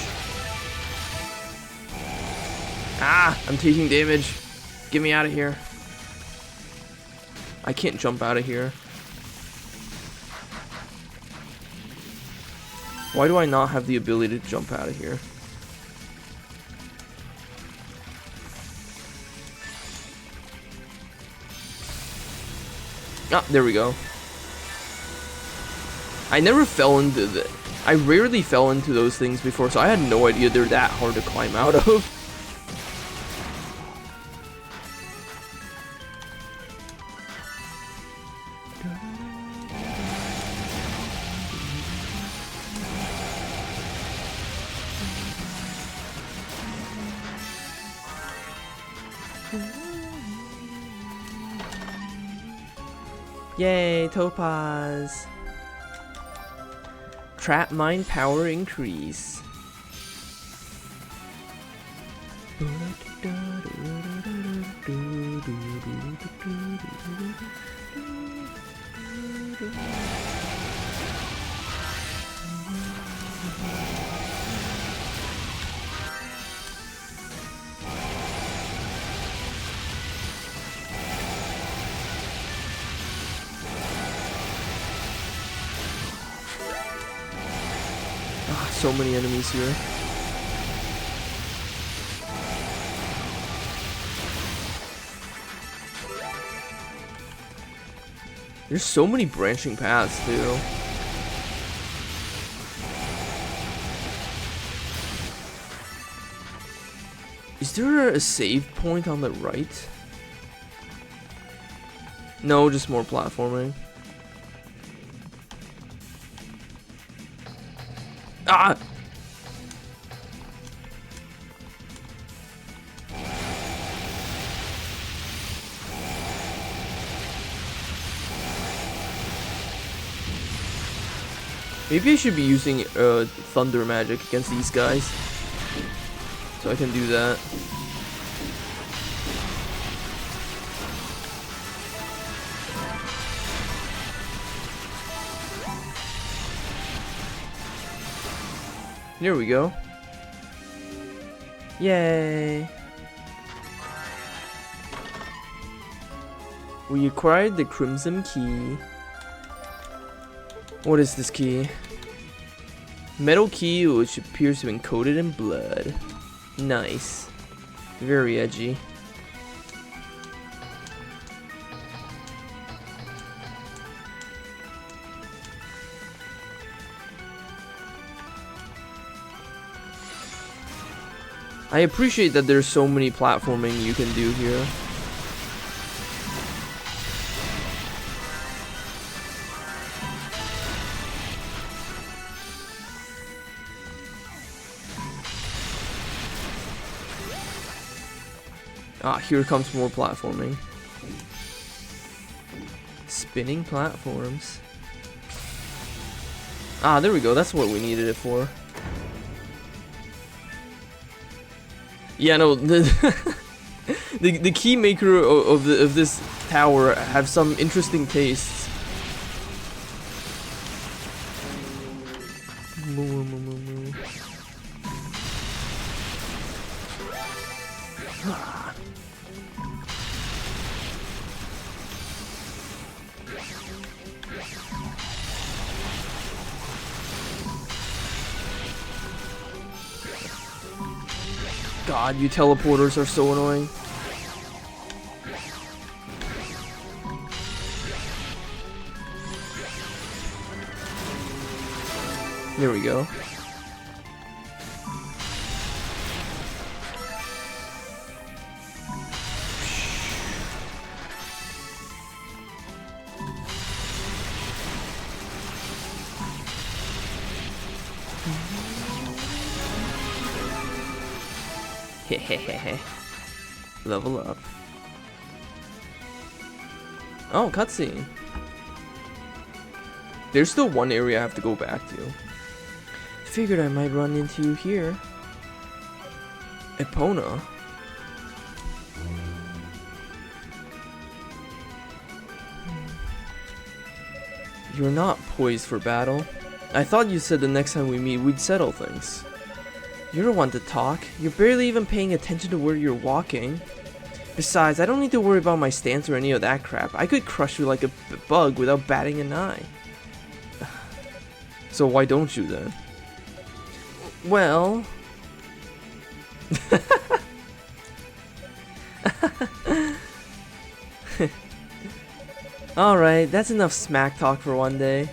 Ah! I'm taking damage. Get me out of here. I can't jump out of here. Why do I not have the ability to jump out of here? Ah, there we go. I never fell into the... I rarely fell into those things before, so I had no idea they're that hard to climb out of. Yay, Topaz! Trap mine power increase. So many enemies here. There's so many branching paths too. Is there a save point on the right? No, just more platforming. Ah! Maybe I should be using thunder magic against these guys. So I can do that. Here we go. Yay! We acquired the Crimson Key. What is this key? Metal key which appears to be encoded in blood. Nice. Very edgy. I appreciate that there's so many platforming you can do here. Ah, here comes more platforming. Spinning platforms. Ah, there we go. That's what we needed it for. Yeah, no, the key maker of this tower have some interesting tastes. God, you teleporters are so annoying. There we go. Hehehehe. Level up. Oh, cutscene. There's still one area I have to go back to. Figured I might run into you here. Epona. You're not poised for battle. I thought you said the next time we meet we'd settle things. You're the one to talk. You're barely even paying attention to where you're walking. Besides, I don't need to worry about my stance or any of that crap. I could crush you like a bug without batting an eye. So why don't you then? Well... Alright, that's enough smack talk for one day.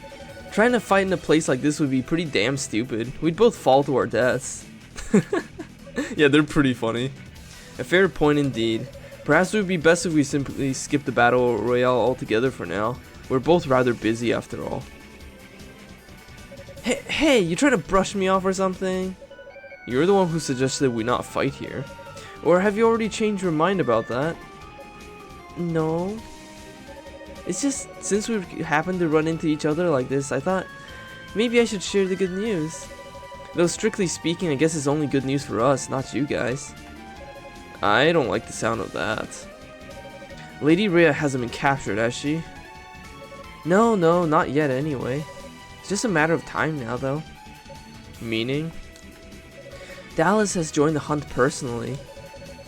Trying to fight in a place like this would be pretty damn stupid. We'd both fall to our deaths. Yeah, they're pretty funny. A fair point indeed. Perhaps it would be best if we simply skip the battle royale altogether for now. We're both rather busy after all. Hey, you trying to brush me off or something? You're the one who suggested we not fight here. Or have you already changed your mind about that? No. It's just, since we happened to run into each other like this, I thought maybe I should share the good news. Though strictly speaking, I guess it's only good news for us, not you guys. I don't like the sound of that. Lady Rhea hasn't been captured, has she? No, not yet anyway. It's just a matter of time now, though. Meaning? Dallas has joined the hunt personally.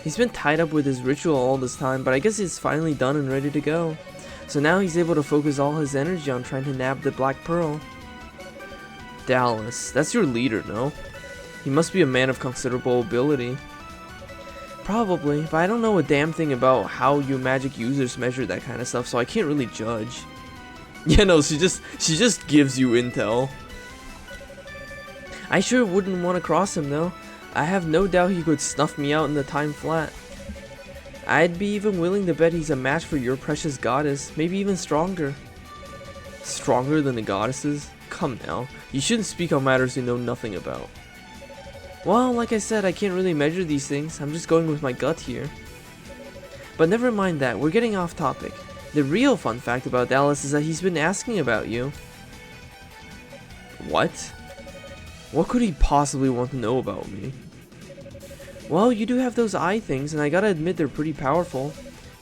He's been tied up with his ritual all this time, but I guess it's finally done and ready to go. So now he's able to focus all his energy on trying to nab the Black Pearl. Dallas, that's your leader, no? He must be a man of considerable ability. Probably, but I don't know a damn thing about how you magic users measure that kind of stuff, so I can't really judge. Yeah, no, she just gives you intel. I sure wouldn't want to cross him though. I have no doubt he could snuff me out in the time flat. I'd be even willing to bet he's a match for your precious goddess, maybe even stronger. Stronger than the goddesses? Come now, you shouldn't speak on matters you know nothing about. Well, like I said, I can't really measure these things. I'm just going with my gut here. But never mind that, we're getting off topic. The real fun fact about Dallas is that he's been asking about you. What? What could he possibly want to know about me? Well, you do have those eye things, and I gotta admit they're pretty powerful.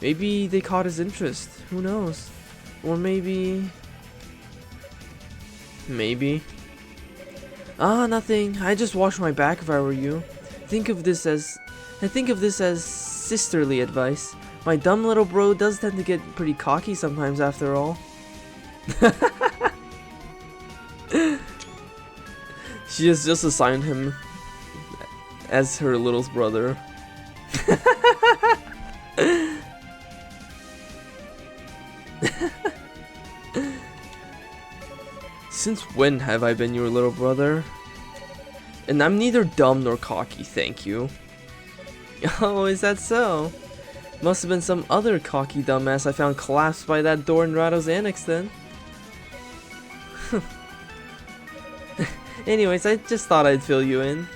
Maybe they caught his interest. Who knows? Or maybe... Maybe. Ah, nothing. I just washed my back if I were you. Think of this as... I think of this as sisterly advice. My dumb little bro does tend to get pretty cocky sometimes after all. She has just assigned him as her little brother. Since when have I been your little brother? And I'm neither dumb nor cocky, thank you. Oh, is that so? Must have been some other cocky dumbass I found collapsed by that door in Rado's annex then. Anyways, I just thought I'd fill you in.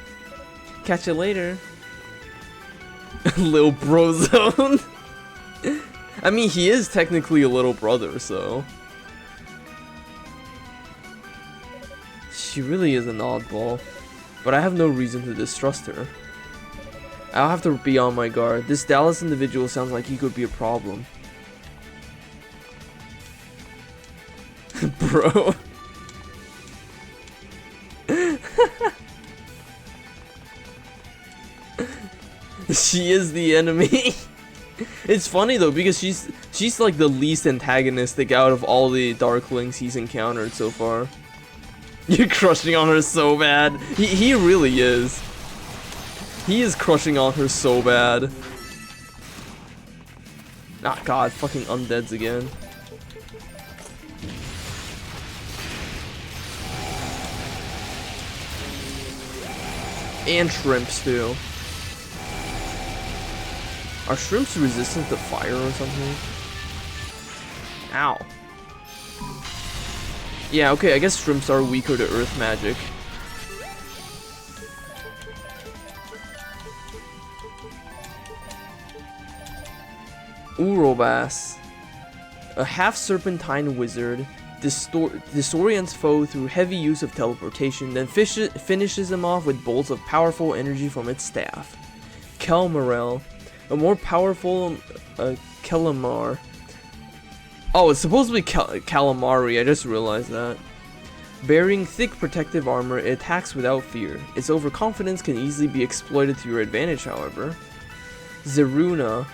Catch you later. Little bro zone. I mean, he is technically a little brother, so. She really is an oddball, but I have no reason to distrust her. I'll have to be on my guard. This Dallas individual sounds like he could be a problem. Bro. She is the enemy. It's funny though because she's like the least antagonistic out of all the Darklings he's encountered so far. You're crushing on her so bad. He really is. He is crushing on her so bad. Ah, God, fucking undeads again. And shrimps too. Are shrimps resistant to fire or something? Ow. Yeah, okay, I guess shrimps are weaker to earth magic. Urobas. A half-serpentine wizard disorients foe through heavy use of teleportation, then finishes them off with bolts of powerful energy from its staff. Kelmarel. A more powerful Calamar. Oh, it's supposed to be calamari, I just realized that. Bearing thick protective armor, it attacks without fear. Its overconfidence can easily be exploited to your advantage, however. Zeruna.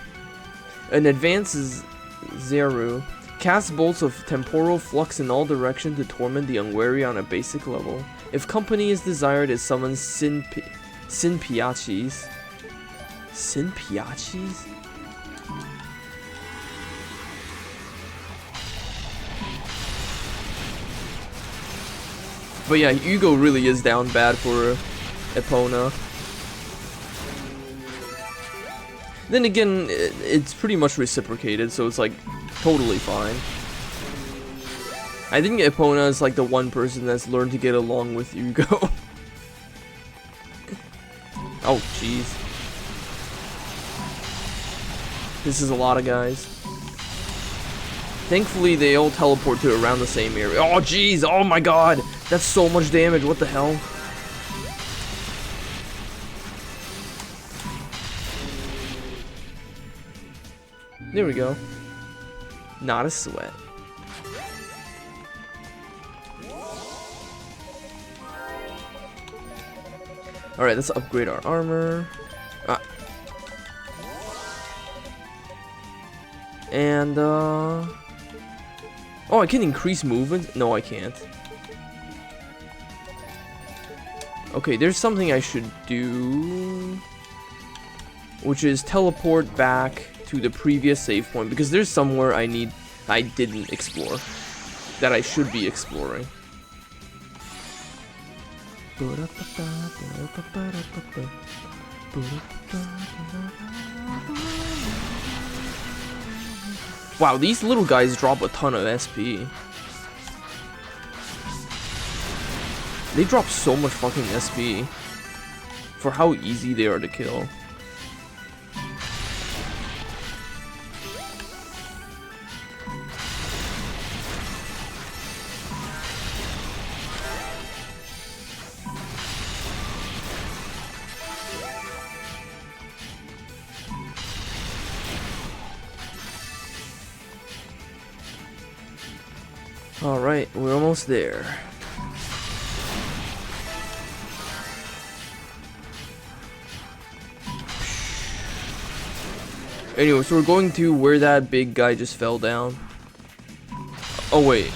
An advanced Zeru. Casts bolts of temporal flux in all directions to torment the unwary on a basic level. If company is desired, it summons Sinpiachis. Sinpiachis? But yeah, Hugo really is down bad for Epona. Then again, it's pretty much reciprocated, so it's like totally fine. I think Epona is like the one person that's learned to get along with Hugo. Oh, jeez. This is a lot of guys. Thankfully, they all teleport to around the same area. Oh, jeez. Oh, my God. That's so much damage. What the hell? There we go. Not a sweat. Alright, let's upgrade our armor. And, oh, I can increase movement? No, I can't. Okay, there's something I should do, which is teleport back to the previous save point, because there's somewhere I didn't explore, that I should be exploring. Wow, these little guys drop a ton of SP. They drop so much fucking SP for how easy they are to kill. Alright, we're almost there. Anyway, so we're going to where that big guy just fell down. Oh wait,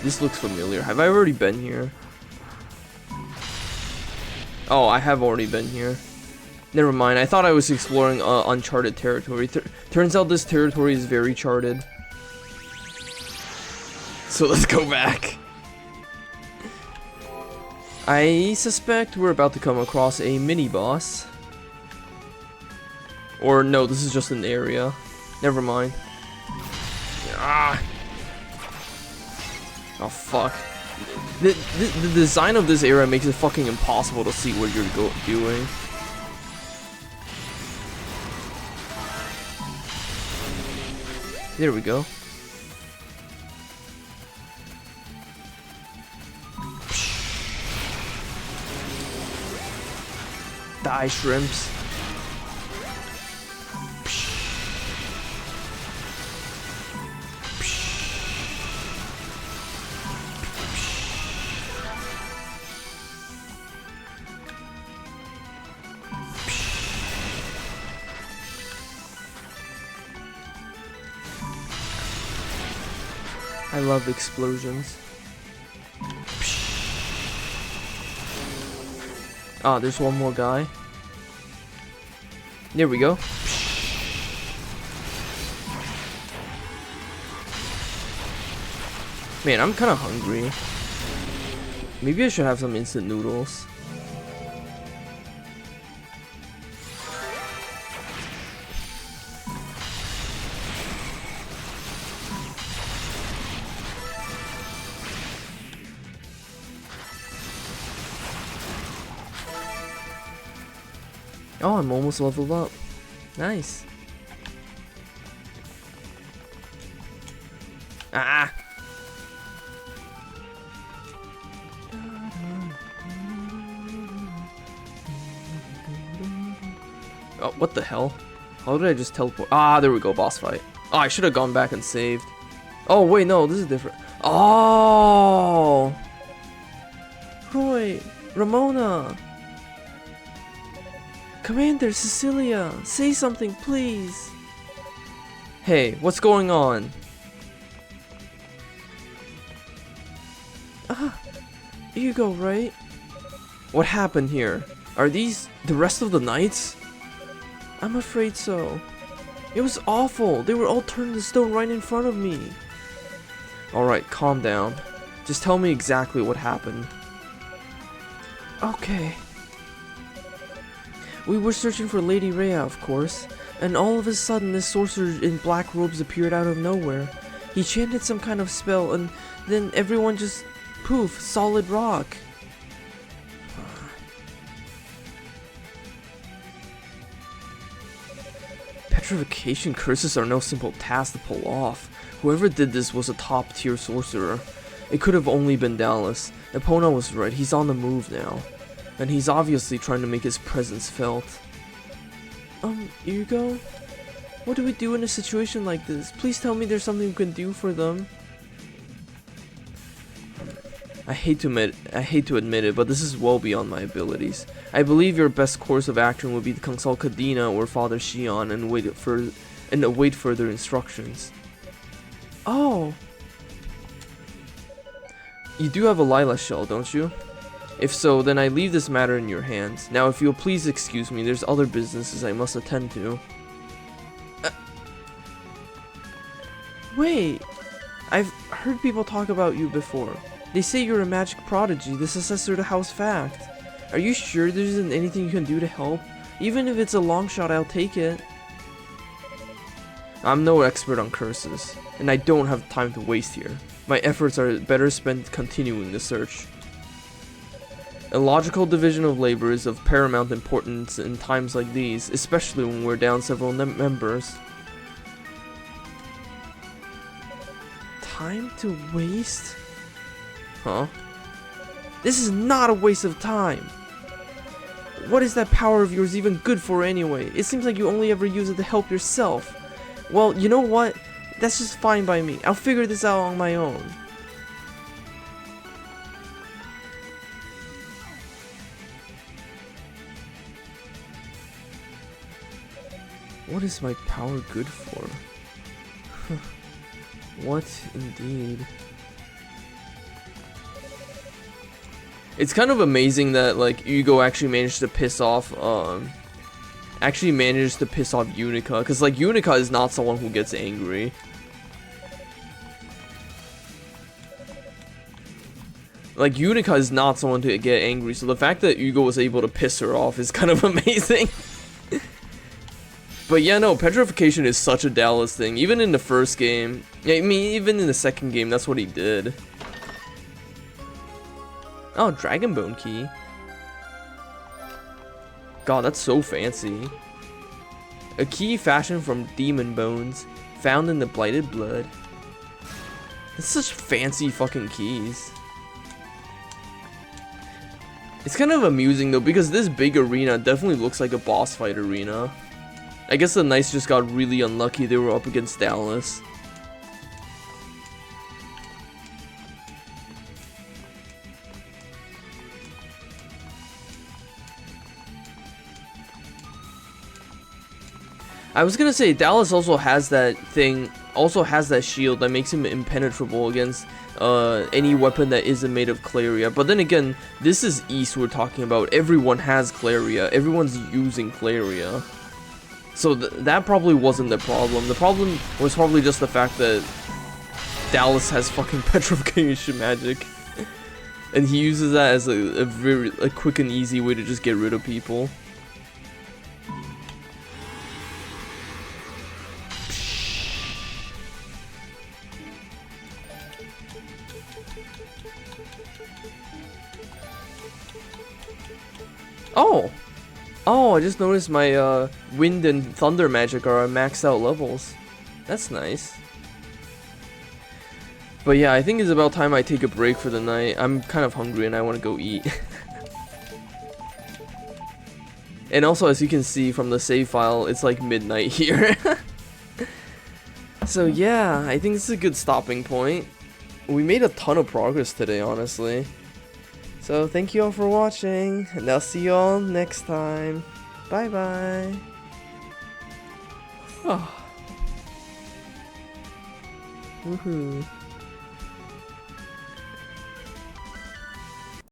this looks familiar. Have I already been here? Oh, I have already been here. Never mind, I thought I was exploring uncharted territory. Turns out this territory is very charted. So let's go back. I suspect we're about to come across a mini-boss. Or no, this is just an area. Never mind. Ah. Oh fuck. The design of this area makes it fucking impossible to see what you're doing. There we go. Die, shrimps. I love explosions. Ah, there's one more guy. There we go. Man, I'm kind of hungry. Maybe I should have some instant noodles. Oh, I'm almost leveled up. Nice. Ah! Oh, what the hell? How did I just teleport? Ah, there we go, boss fight. Oh, I should have gone back and saved. Oh, wait, no, this is different. Oh! Roy! Ramona! Commander Cecilia, say something, please. Hey, what's going on? Hugo, right? What happened here? Are these the rest of the knights? I'm afraid so. It was awful. They were all turned to stone right in front of me. Alright, calm down. Just tell me exactly what happened. Okay. We were searching for Lady Rhea, of course, and all of a sudden this sorcerer in black robes appeared out of nowhere. He chanted some kind of spell, and then everyone just, poof, solid rock. Petrification curses are no simple task to pull off. Whoever did this was a top-tier sorcerer. It could have only been Dallas. Epona was right, he's on the move now. And he's obviously trying to make his presence felt. Hugo? What do we do in a situation like this? Please tell me there's something we can do for them. I hate to admit it, but this is well beyond my abilities. I believe your best course of action would be to consult Kadena or Father Shion and await further instructions. Oh! You do have a Lila shell, don't you? If so, then I leave this matter in your hands. Now, if you'll please excuse me, there's other businesses I must attend to. Wait! I've heard people talk about you before. They say you're a magic prodigy, the successor to House Fact. Are you sure there isn't anything you can do to help? Even if it's a long shot, I'll take it. I'm no expert on curses, and I don't have time to waste here. My efforts are better spent continuing the search. A logical division of labor is of paramount importance in times like these, especially when we're down several members. Time to waste? Huh? This is not a waste of time! What is that power of yours even good for anyway? It seems like you only ever use it to help yourself. Well, you know what? That's just fine by me. I'll figure this out on my own. What is my power good for? What indeed? It's kind of amazing that like Hugo actually managed to piss off Unica, because like Unica is not someone who gets angry. Like Unica is not someone to get angry, so the fact that Hugo was able to piss her off is kind of amazing. But yeah, no, petrification is such a Dallas thing. Even in the first game, I mean, even in the second game, that's what he did. Oh, Dragon Bone Key. God, that's so fancy. A key fashioned from demon bones, found in the blighted blood. That's such fancy fucking keys. It's kind of amusing though, because this big arena definitely looks like a boss fight arena. I guess the Knights just got really unlucky they were up against Dallas. I was gonna say, Dallas also has that thing, that shield that makes him impenetrable against any weapon that isn't made of Claria. But then again, this is East we're talking about. Everyone has Claria. Everyone's using Claria. So that probably wasn't the problem. The problem was probably just the fact that Dallas has fucking petrification magic. And he uses that as a very quick and easy way to just get rid of people. Oh! Oh, I just noticed my wind and thunder magic are maxed out levels. That's nice. But yeah, I think it's about time I take a break for the night. I'm kind of hungry and I want to go eat. And also, as you can see from the save file, it's like midnight here. So yeah, I think this is a good stopping point. We made a ton of progress today, honestly. So thank you all for watching, and I'll see you all next time. Bye bye. Woohoo.